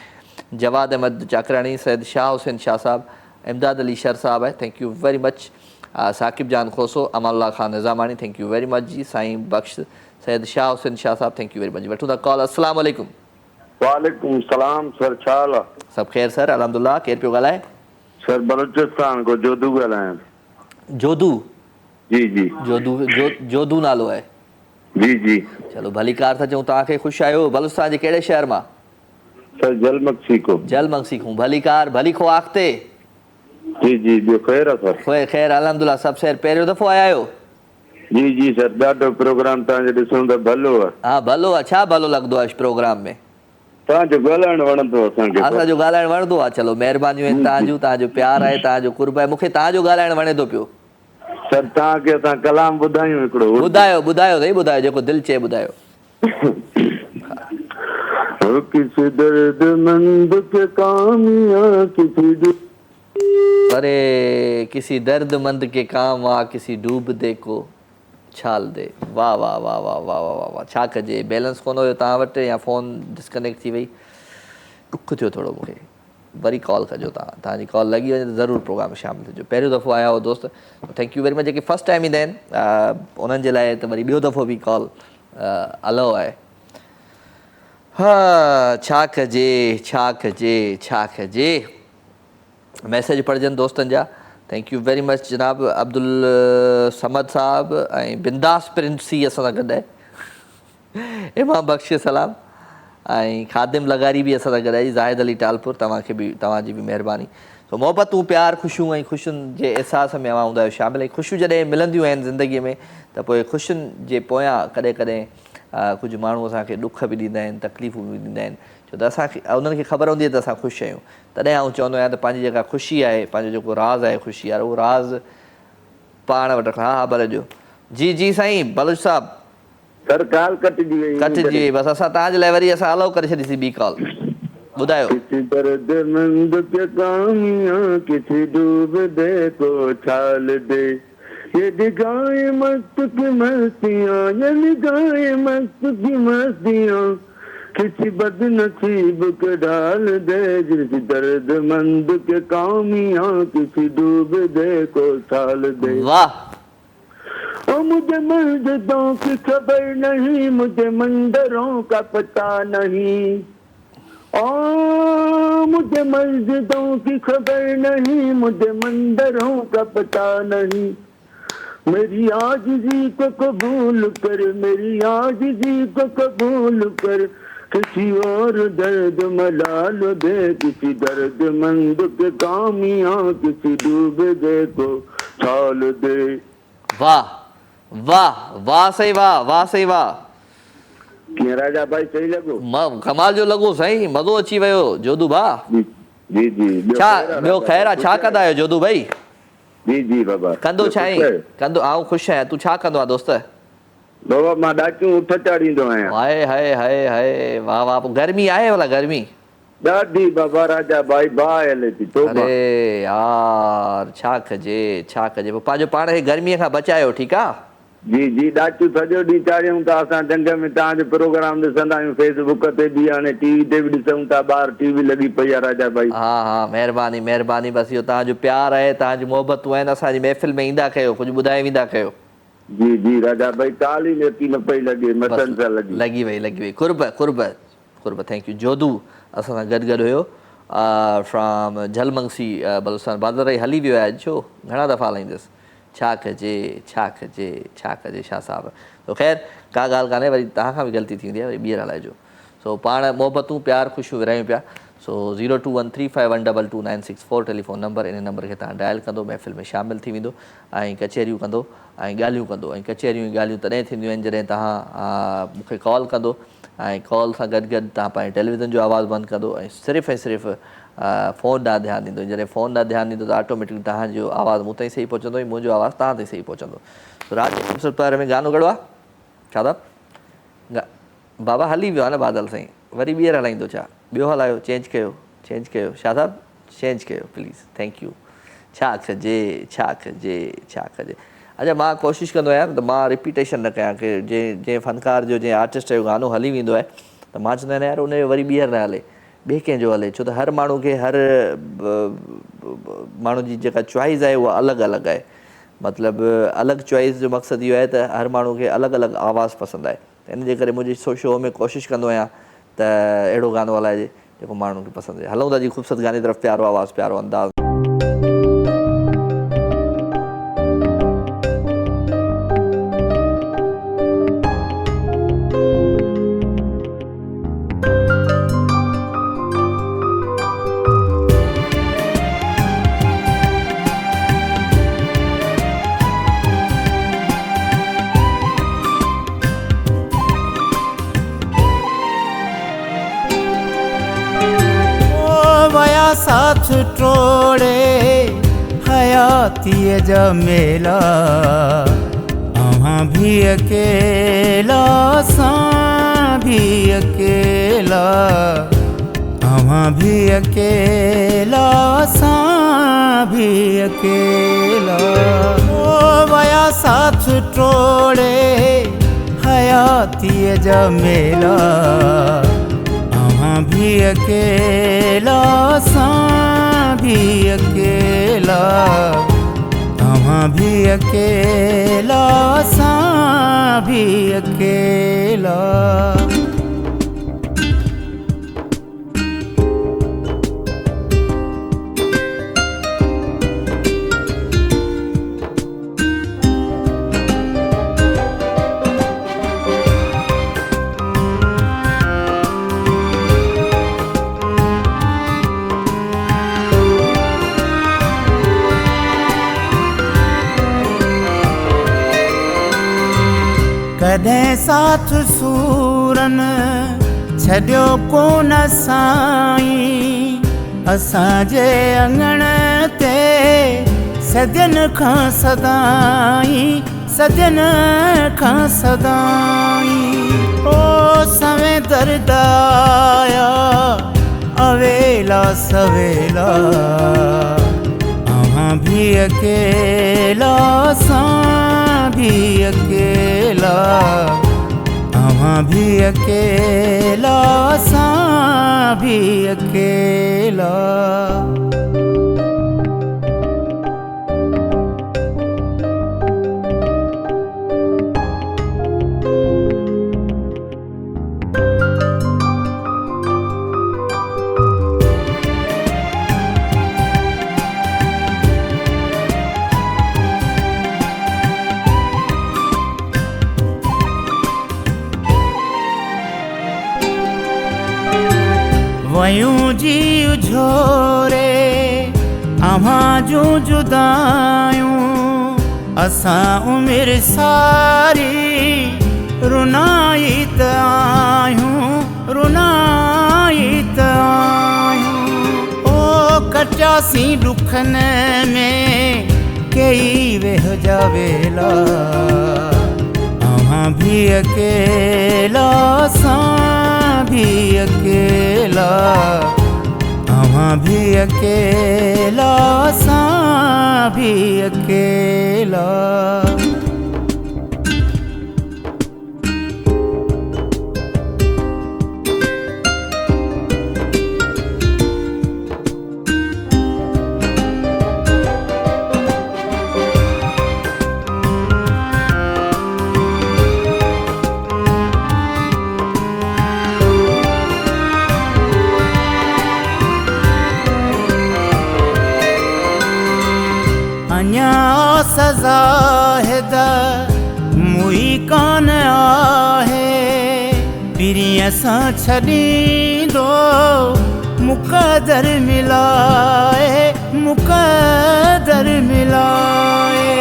जवाद अहमद चाकराणी, सैयद शाह हुसैन शाह साहब, इमदाद अली शर साहब आहे, thank you very much. Saqib Jan Khoso, Amanullah Khan Nizamani, thank you very much जी। साईं बख्श, सैयद शाह हुसैन शाह साहब, थैंक यू वेरी मच। वठूं था कॉल। अस्सलाम वालेकुम। वालेकुम सलाम सर, छा हाल आहे? सभु ख़ैर सर, अल्हम्दुलिल्लाह। केरु पियो ॻाल्हाए? सर बलोचिस्तान को जोधू ॻाल्हायां। जोधू? जी जी, जोधू नालो आहे? जी जी। चलो भली कार था चऊं, तव्हांखे ख़ुशि आहियो। बलुस्तान जे कहिड़े शहर मां? सर जलमक्सी को। जलमक्सी खां, भली कार भली खो आख़्ते। जी जी, ॿियो ख़ैर आहे सर? ख़ैर अल्हम्दुलिल्लाह, सभु शहर। पहिरियों दफ़ो आया आहियो? जी जी सर, ॾाढो प्रोग्राम तव्हांजो ॾिसूं त भलो आहे। हा भलो आहे, छा भलो लॻंदो आहे प्रोग्राम में? तव्हांजो ॻाल्हाइण वणंदो आहे असांखे। असांजो ॻाल्हाइण वणंदो आहे, चलो महिरबानियूं आहिनि तव्हांजूं, तव्हांजो प्यार आहे, तव्हांजो कुर्ब आहे, मूंखे तव्हांजो ॻाल्हाइण वणे थो पियो। सर तव्हांखे असां कलाम ॿुधायूं हिकिड़ो? ॿुधायो ॿुधायो साईं, ॿुधायो, जेको दिलि चए ॿुधायो। किसी दर्दमंद के कामिया किसी, अरे किसी दर्दमंद के काम आ, किसी डूबदे को छाल दे। वाह वाह वाह वाह वाह वाह वाह, छा कजे, बैलेंस कोन हुयो तव्हां वटि या फ़ोन डिस्कनेक्ट थी वई? ॾुखु थियो थोरो मूंखे। वरी कॉल कजो, तव्हांजी कॉल लॻी वञे त ज़रूरु प्रोग्राम में शामिलु थिजो। पहिरियों दफ़ो आया हो दोस्त, थैंक यू वेरी मच। जेके फस्ट टाइम ईंदा आहिनि उन्हनि जे लाइ त वरी ॿियो दफ़ो बि कॉल अलाउ आहे। हा, छा कजे छा कजे छा कजे। मैसेज पढ़जनि दोस्तनि जा, थैंक यू वेरी मच जनाब। अब्दुल समद साहब ऐं बिंदास प्रिंसी असां सां गॾु आहे। इमाम बख्श सलाम। ऐं खादिम लगारी बि असां सां गॾु आहे, ज़ाहिद अली टालपुर, तव्हांखे बि, तव्हांजी बि महिरबानी। सो मोहबतूं प्यार ख़ुशियूं ऐं ख़ुशियुनि जे अहसास में अवां हूंदा आहियो शामिलु। ऐं ख़ुशियूं जॾहिं मिलंदियूं आहिनि ज़िंदगीअ में त पोइ ख़ुशियुनि जे पोयां कॾहिं कॾहिं कुझु माण्हू असांखे ॾुख बि ॾींदा आहिनि, तकलीफ़ूं बि ॾींदा आहिनि, छो त असांखे उन्हनि खे ख़बर हूंदी आहे त असां ख़ुशि आहियूं। तॾहिं आउं चवंदो आहियां त पंहिंजी जेका ख़ुशी आहे, पंहिंजो जेको राज़ आहे ख़ुशी वारो, उहो राज़ पाण वटि रखणु। हा भले जो। जी जी साईं बलूच साहब। सर कॉल कटिजी वई। बसि असां तव्हांजे लाइ वरी असां अलाउ करे छॾीसीं ॿी कॉल। ॿुधायो। किसी दर्दमंद के कामियां किसी डूबदे को छाल दे, ये निगाहें मस्त की मस्तियां, ये निगाहें मस्त की मस्तियां किसी बदनसीब के डाल दे, किसी दर्दमंद के कामियां किसी डूबदे को छाल दे। वाह। ओ मुझे मंजिलों की खबर नहीं, मुझे मंदिरों का पता नहीं, ओ मुझे मस्जिदों की खबर नहीं, मुझे मंदिरों का पता नहीं, मेरी आजिज़ी को कबूल कर, मेरी आजिज़ी को कबूल कर, किसी और दर्द मलाल दे, किसी दर्दमंद के कामियां किसी डूबदे को छाल दे। वाह वाह वाह सही वाह, वाह सही वाह। कीअं राजा भाई सही लॻो? कमाल जो लॻो साईं, मज़ो अची वियो जोधू भाउ। जी जी छा ॿियो ख़ैर आहे? छा कंदा आहियो जोधू भाई? जी जी बाबा। कंदो छा आहे? कंदो आऊं ख़ुशि आहियां। तूं छा कंदो आहे दोस्त? बाबा मां ॾाकियूं उठ चाढ़ींदो आहियां। हाय हाय हाय हाय वाह वाह। पोइ गर्मी आहे भला? गर्मी ॾाढी बाबा राजा भाई बाहि हले थी। अरे यार छा कजे छा कजे। पोइ पंहिंजो पाण खे गर्मीअ खां बचायो, ठीकु आहे? जी जी ॾाकियूं सॼो ॾींहुं चाढ़ियूं था असां जंग में, तव्हांजो प्रोग्राम ॾिसंदा आहियूं फेसबुक ते बि, हाणे टीवी ते बि ॾिसूं था, ॿाहिरि टीवी लॻी पई आहे राजा भाई। हा हा महिरबानी महिरबानी। बसि इहो तव्हांजो प्यार आहे, तव्हांजी मोहबतूं आहिनि, असांजी महफ़िल में ईंदा कयो, कुझु ॿुधाए वेंदा कयो। जी जी राजा भाई काली नथी न पई लॻे, मसन सां लॻी वई कुर्ब कुर्ब कुर्ब। Thank U. जोधू असां सां गॾु हुयो फ्रॉम झलमंगसी बलूचिस्तान। बादल राई हली वियो आहे अॼु, छो? घणा दफ़ा हलाईंदुसि। छा कजे छा कजे छा कजे शाह साहिबु। तो ख़ैर का ॻाल्हि कान्हे, वरी तव्हां खां बि ग़लती थींदी आहे, वरी ॿीहर हलाइजो। सो पाण मोहबतूं प्यार ख़ुशियूं विरायूं पिया। सो 0213512296 टेलीफोन नंबर, इन नंबर खे तव्हां डायल कंदो, महफ़िल में शामिलु थी वेंदो ऐं कचहरियूं कंदो ऐं ॻाल्हियूं कंदो। ऐं कचहरियूं ॻाल्हियूं तॾहिं थींदियूं आहिनि जॾहिं तव्हां मूंखे कॉल कंदो ऐं कॉल सां गॾु गॾु तव्हां पंहिंजे टेलीविज़न जो आवाज़ु बंदि कंदो ऐं सिर्फ़ु फ़ोन ॾांहुं ध्यानु ॾींदो। जॾहिं फ़ोन ॾांहुं ध्यानु ॾींदो त ऑटोमेटिकली तव्हांजो आवाज़ु मूं ताईं सही पहुचंदो ऐं मुंहिंजो आवाज़ु तव्हां ताईं सही पहुचंदो। राति खूबसूरत में गानो गड़ो आहे छा था? बाबा हली वियो आहे न बादल साईं, वरी ॿीहर हलाईंदो छा? ॿियो हलायो, चेंज कयो शाह साहिबु, चेंज कयो प्लीज़। Thank U. छा कजे छा कजे छा कजे। अच्छा मां कोशिशि कंदो आहियां त मां रिपीटेशन न कयां कि जंहिं फ़नकार जो जंहिं आर्टिस्ट जो गानो हली वेंदो आहे त मां चवंदो आहियां यार उनजो वरी ॿीहर न हले, ॿिए कंहिंजो हले। छो त हर माण्हू खे हर माण्हू जी जेका चॉइस आहे उहा अलॻि अलॻि आहे। मतिलबु अलॻि चॉइस जो मक़सदु इहो आहे त हर माण्हू खे अलॻि अलॻि आवाज़ु पसंदि आहे। त इन जे करे मुंहिंजे शो में कोशिशि कंदो आहियां त अहिड़ो गानो हलाइजे जेको माण्हुनि खे पसंदि आहे। हलूं था जी ख़ूबसूरत गाने तरफ़। प्यारो आवाज़ु प्यारो अंदाज़। साथ टोड़े हयातीअ जा मेला, अहाँ भी अकेला असां भी अकेला, अहाँ भी अकेला असां भी अकेला। ओ वया साथ टोड़े हयातीअ जा मेला, भी अकेला असां भी अकेला, अहाँ भी अकेला असां भी अकेला। कॾहिं साथ सूरन छॾियो कोन साईं, असांजे अङण ते सदियुनि खां सदाईं, सदियुनि खां सदाईं। ओ सवें दर्द आया सवेला अहाँ भी अकेला सां भी अकेला अहाँ भी अकेला सां भी अकेला वयूं जी झोरे अव्हां जूं जुदायूं असां उमिरि सारी रुनाई त आहियूं रुनाई त आहियूं ओ कटियासीं ॾुखनि में कई वेहजा वेला अव्हां भी अकेला सां भी अकेला अव्हां भी अकेला सां भी अकेला सज़ा हेद मुई कान आहे पिरीअ सां छॾींदो मुक़दर मिलाए मुक़दर मिलाए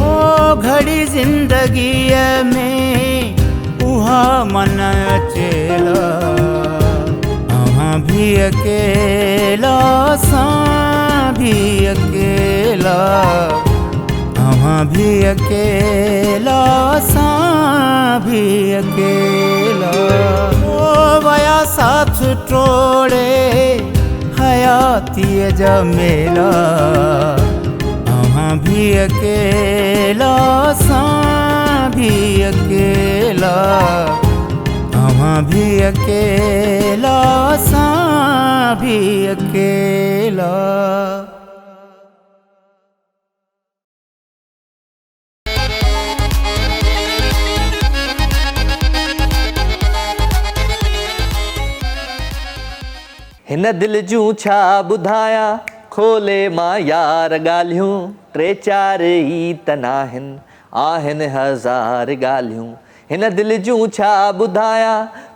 ओ घड़ी ज़िंदगीअ में उहा मन अचेला अव्हां भी अकेला सां भी अकेला अव्हां भी अकेला सां भी अकेला ओ वया साथ टोड़े हयातीअ जा मेला अव्हां भी अकेला सां भी अकेला अव्हां भी अकेला सां भी अकेला हिन दिल जूं छा ॿुधायां खोले मां यार ॻाल्हियूं टे चार ई त नाहिनि आहिनि हज़ार ॻाल्हियूं हिन दिल जूं छा ॿुधायां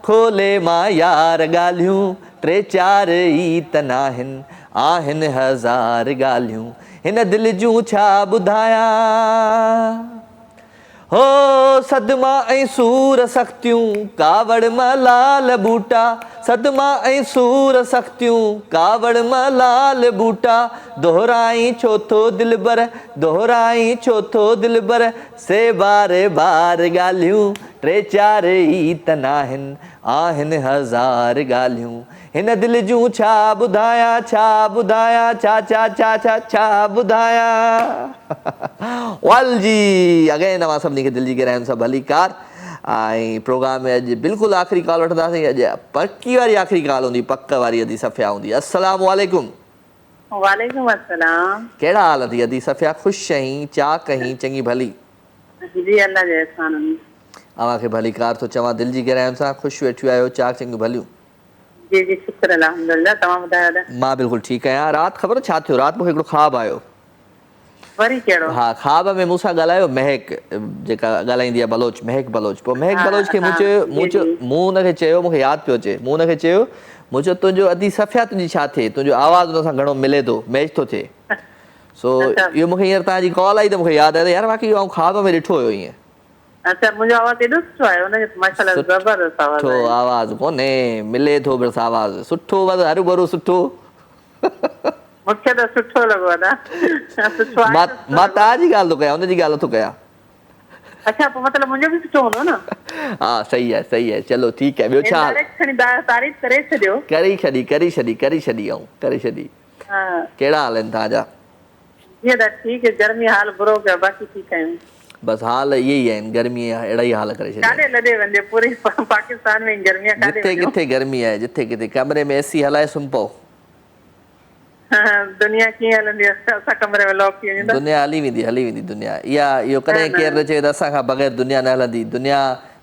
खोले मां यार ॻाल्हियूं टे चार ई त नाहिनि आहिनि हज़ार ॻाल्हियूं हिन दिल जूं छा ॿुधायां हो सदमा ऐं सूर सख़्तियूं कावड़ मां लाल बूटा सदमा ऐं सूर सख़्तियूं कावड़ मां लाल बूटा दोहराई छो थो दिलबर दोहराई छो थो दिलबर से बार बार ॻाल्हियूं टे चार ई त नाहिनि आहिनि हज़ार ॻाल्हियूं हिन दिल जूं छा ॿुधायां छा ॿुधायां वाल जी अगेन अवां सभिनी खे दिलि जी गहराइयुनि सां भली कार ऐं प्रोग्राम में अॼु बिल्कुलु आख़िरी कॉल वठंदासीं अॼु पक्की वारी आख़िरी कॉल हूंदी पक वारी अदी सफ़िया हूंदी अस्सलाम वालेकुम वालेकुम अस्सलाम कहिड़ा हाल अथई अदी सफ़िया ख़ुशि आहीं चा कहीं चङी भली जी अल्लाह जे एहसान में अव्हांखे भली कार थो चवां दिलि जी गहराइयुनि सां ख़ुशि वेठियूं आहियो चाक चङियूं भलियूं जी जी शुक्र अल्हम्दुलिल्लाह तव्हां ॿुधायो मां बिल्कुलु ठीकु आहियां राति ख़बर छा थियो राति मूंखे हिकिड़ो ख़्वाबु आयो वरी कहिड़ो हा ख़्वाब में मूंसां ॻाल्हायो महक जेका ॻाल्हाईंदी आहे बलोच महक बलोच पोइ महक बलोच खे मूं हुनखे चयो मूंखे यादि पियो अचे मूं हुनखे चयो मूं चयो तुंहिंजो अदी सफ़िया तुंहिंजी छा थिए तुंहिंजो आवाज़ु हुन सां घणो मिले थो मैच थो थिए सो इहो मूंखे हींअर तव्हांजी कॉल आई त मूंखे यादि आयो यार बाक़ी आउं ख़्वाब में ॾिठो हुयो ईअं अच्छा मुंहिंजो आवाज़ एॾो सुठो आहे हुनजो माशाल्लाह ज़बरदस्त आवाज़ सुठो आवाज़ कोन्हे मिले थो बसि आवाज़ु सुठो बसि हरू भरू सुठो मूंखे त सुठो लॻो आहे सुठो मां तव्हांजी ॻाल्हि थो कयां हुनजी ॻाल्हि नथो कयां अच्छा पोइ मतिलबु मुंहिंजो बि सुठो हूंदो न। हाँ सही है चलो ठीक है ॿियो छा हाल? डायरेक्ट खणी तारीफ़ करे छॾियो। करी छॾी हा कहिड़ा हाल आहिनि तव्हांजा? जीअं त ठीकु आहे गर्मी हाल बुरो कयो बाक़ी ठीकु आहियूं। बस हाल इहे ई आहिनि गर्मी अहिड़ा ई हाल करे छॾिया काॾे लॾे वञे पूरे पाकिस्तान में गर्मी आहे काॾे जिथे किथे गर्मी आहे जिथे किथे कमरे में एसी हलाए सुम्ही पओ दुनिया कीअं हलंदी असां कमरे में लॉक थी वञूं था। दुनिया हली वेंदी दुनिया इहो कॾहिं केरु चए त असां खां बग़ैर दुनिया न हलंदी दुनिया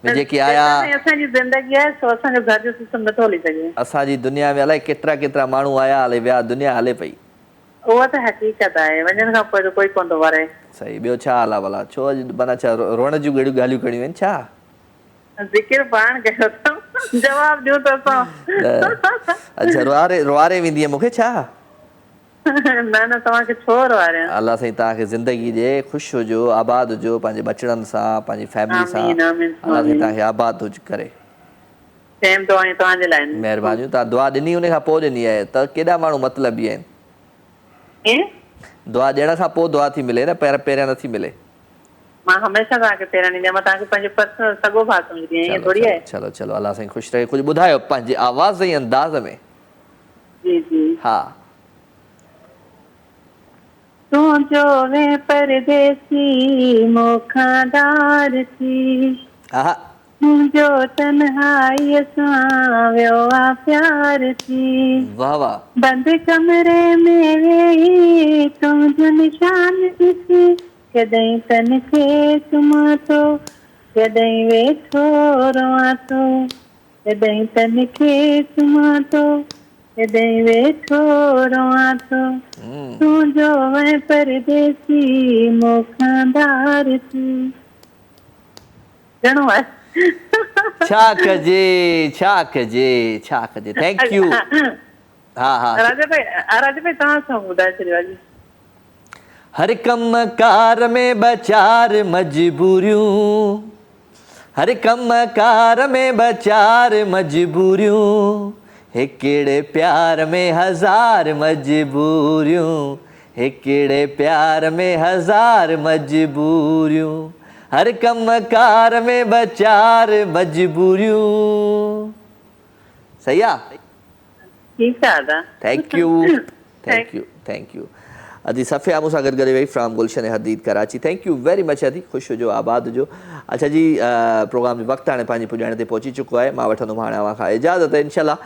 में जेके आया असांजी ज़िंदगी आहे सो असांजो घर जो सिस्टम नथो हली सघे। असांजी दुनिया में अलाए केतिरा माण्हू आया हले विया दुनिया हले पई। उहा त हक़ीक़त आहे वञण खां पोइ कोई कोन थो वरे। सही ॿियो छा हाल आहे भला छो अॼु माना छा रोअण जूं कहिड़ियूं ॻाल्हियूं करियूं आहिनि छा? ज़िक्र पाण कयो अथऊं जवाब ॾियो त असां। अच्छा रोआरे वेंदी मूंखे छा? न तव्हांखे छो रोआरियां? अल्लाह साईं तव्हांखे ज़िंदगी जे ख़ुशि हुजो आबाद हुजो पंहिंजे बचड़नि सां पंहिंजी फैमिली सां अल्लाह साईं तव्हांखे आबाद हुज करे। सेम दुआऊं तव्हांजे लाइ महिरबानी तव्हां दुआ ॾिनी उन खां पोइ ॾिनी आहे त केॾा माण्हू मतिलबी आहिनि दुआ ॾियण खां पोइ दुआ थी मिले न पहिरियां नथी मिले। मां हमेशह तव्हांखे पहिरियां ॾींदी आहियां मां तव्हांखे पंहिंजो पर्सनल सॻो भाउ सम्झंदी आहियां ईअं थोरी आहे। चलो अल्लाह साईं ख़ुशि रहे कुझु ॿुधायो पंहिंजे आवाज़ ऐं अंदाज़ में। जी हा तूं जो वे परदेसी मोखादार थी मुंहिंजो तन्हाईअ सां वियो आहे प्यार थी वाह वाह बंदि कमरे में वेही तुंहिंजो निशान ॾिसी कॾहिं तन खे चुमां थो कॾहिं वेठो रोआं थो कॾहिं तन खे चुमां थो कॾहिं वेठो रोआं थो तुंहिंजो वे परदेसी मोखादार थी। घणो आहे छा कजे थैंक यू। हा राजा भाई तव्हां सां ॿुधाए छॾियो अॼु। हर कम कार में बचार मजबूरियूं हर कम कार में बचार मजबूरियूं हिकिड़े प्यार में हज़ार मजबूरियूं हिकिड़े प्यार में हज़ार मजबूरियूं हर कम कार में बचार मजबूरियूं। सही आहे ठीकु आहे थैंक यू अदी सफ़िया मूंसां गॾु वई from Gulshan Hadeed Karachi thank you very much अदी ख़ुशि हुजो आबाद हुजो। अच्छा जी प्रोग्राम जो वक़्तु हाणे पंहिंजे पुॼाइण ते पहुची चुको आहे मां वठंदुमि हाणे अव्हां खां इजाज़त इंशाल्लाह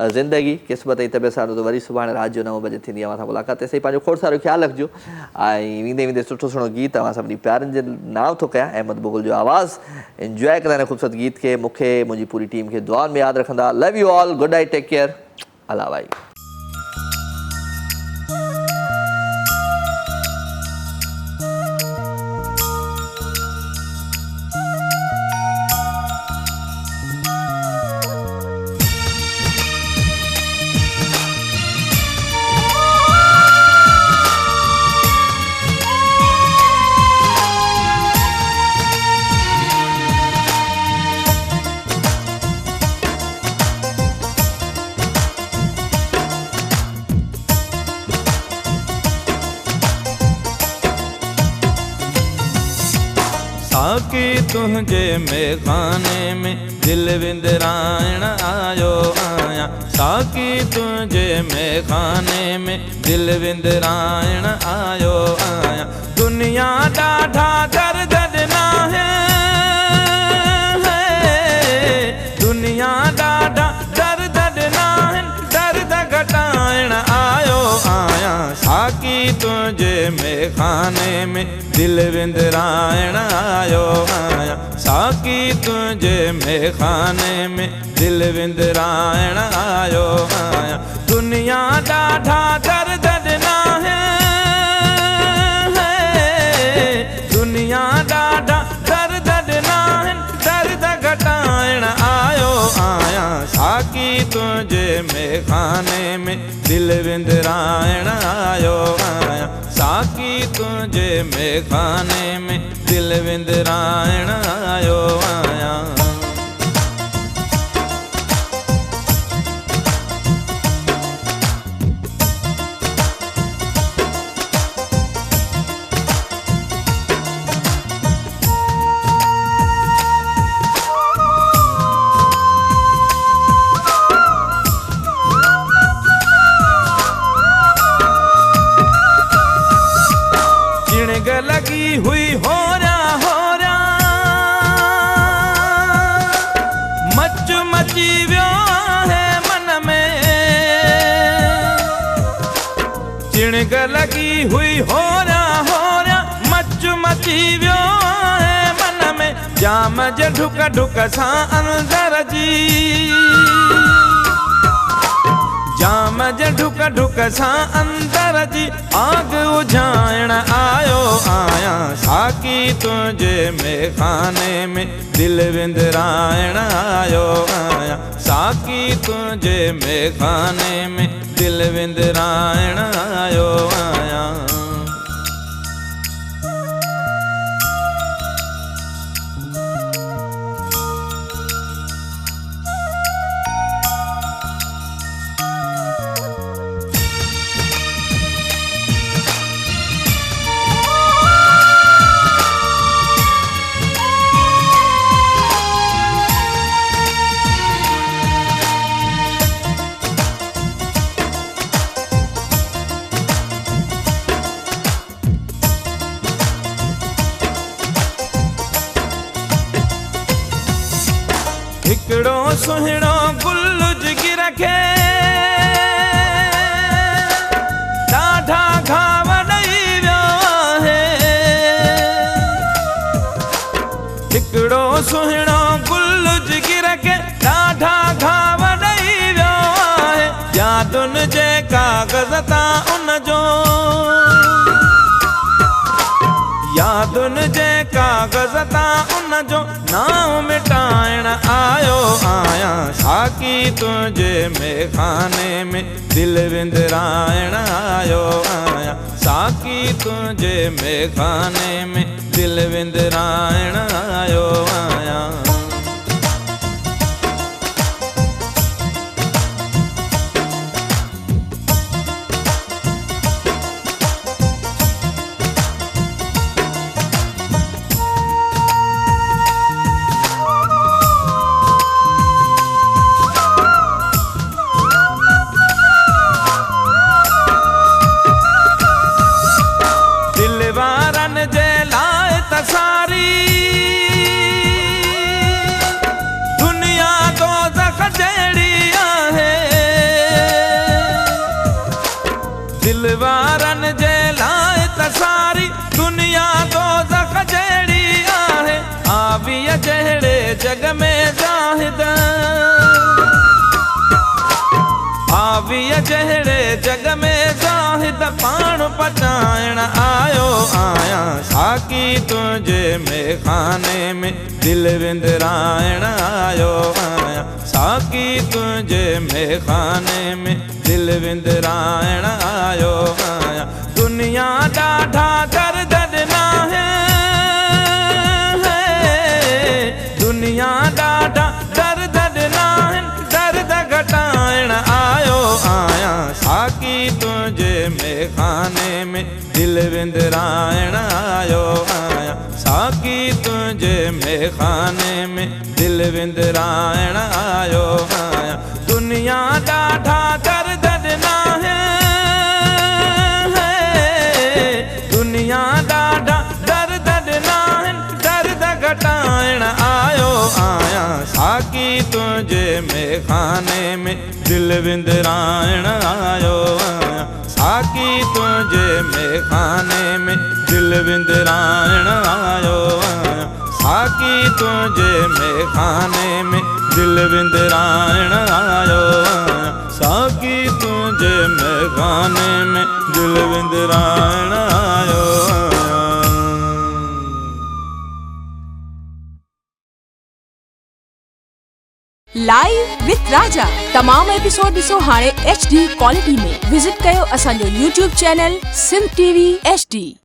ज़िंदगी क़िस्मत ऐं तबियत सां तो वरी सुभाणे राति जो 9 बजे थींदी अव्हां सां मुलाक़ात तेसिताईं पंहिंजो खोड़ सारो ख़्यालु रखिजो ऐं वेंदे सुठो सुहिणो गीत अव्हां सभिनी प्यारनि जे नाम थो कयां अहमद बुगुल जो आवाज़ इंजॉय कंदा हिन ख़ूबसूरत गीत खे मूंखे मुंहिंजी पूरी टीम खे दुआनि में यादि रखंदा love you all good night take care अल्लाह भाई। साकी तुंहिंजे मेखाने में दिल विंदराइण आयो आहियां साकी तुंहिंजे मेखाने में दिल विंदराइण आयो आहियां दुनिया ॾाढा दर्द ॾिना है दुनिया ॾाढा दर्द ॾिना आहिनि दर्द घटाइण आयो आहियां साकी तुंहिंजे मेखाने में दिल विंदराइण आयो आहियां साकी तुंहिंजे मेखाने में दिल विंदराइण आयो आहियां दुनिया ॾाढा दर्द ॾिना है दुनिया ॾाढा दर्द ॾिना आहिनि दर्द घटाइण आयो आहियां साकी तुंहिंजे मेखाने में दिल विंदराइण आयो आहियां साकी तुंहिंजे मेखाने में दिल विंदराइण आयो आहियां। मची वियो है मन में चिणग लगी हुई हो रहा मच मची वियो है मन में जाम जे ढुक ढुक सां अंदर जी जाम जे ढुक ढुक सां अंदर जी आग उझाइण आयो आया साकी तुझे मेखाने में दिल विंदराइण आयो आया साकी तुझे मेखाने में दिल विंदराइण आयो आया हिकड़ो सुहिणो गुल जिगी रखे ॾाढा घाव ॾई वियो आहे हिकड़ो सुहिणो गुल जिगी रखे ॾाढा घाव ॾई वियो आहे यादुनि जे काग़ज़ तां उन जो यादुनि जे काग़ज़ तां उन जो नाम मिटाइण आयो आया साकी तुझे मेखाने में दिल विंदराइण आयो आया साकी तुझे मेखाने में दिल विंदराइण आयो आया सारी दुनिया दोज़ख जहिड़ी आहे दिल वारनि जे लाइ त सारी दुनिया दोज़ख जहिड़ी आहे आवीअ जहिड़े जग में ज़ाहिद आवीअ जहिड़े जग में ज़ाहिद पाण पचाइण आयो आया साकी तुझे मेखाने में दिल विंदराइण आयो आया साकी तुझे मेखाने में दिल विंदराइण आयो आया दुनिया ॾाढा दर्द ॾिना है दुनिया ॾाढा दर्द ॾिना दर्द घटाइण आयो आया साकी तुझे मेखाने में दिल विंदराइण आयो आया साकी तुझे मेखाने में दिल विंदराइण आयो आया दुनिया ॾाढा दर्द ॾिना है दुनिया ॾाढा दर्द ॾिना दर्द घटाइण आयो आया साकी तुझे मेखाने में दिल विंदराइण आयो आया साकी तुझे मेखाने में दिल विंदराइण आयो आया साकी तुझे मेखाने में दिल विंदराइण आयो आया साकी तुझे मेखाने में दिल विंदराइण आयो आया लाइव विथ राजा तमाम एपिसोड ॾिसो हाणे HD क्वालिटी में विजिट कयो असांजो YouTube channel Sindh TV HD।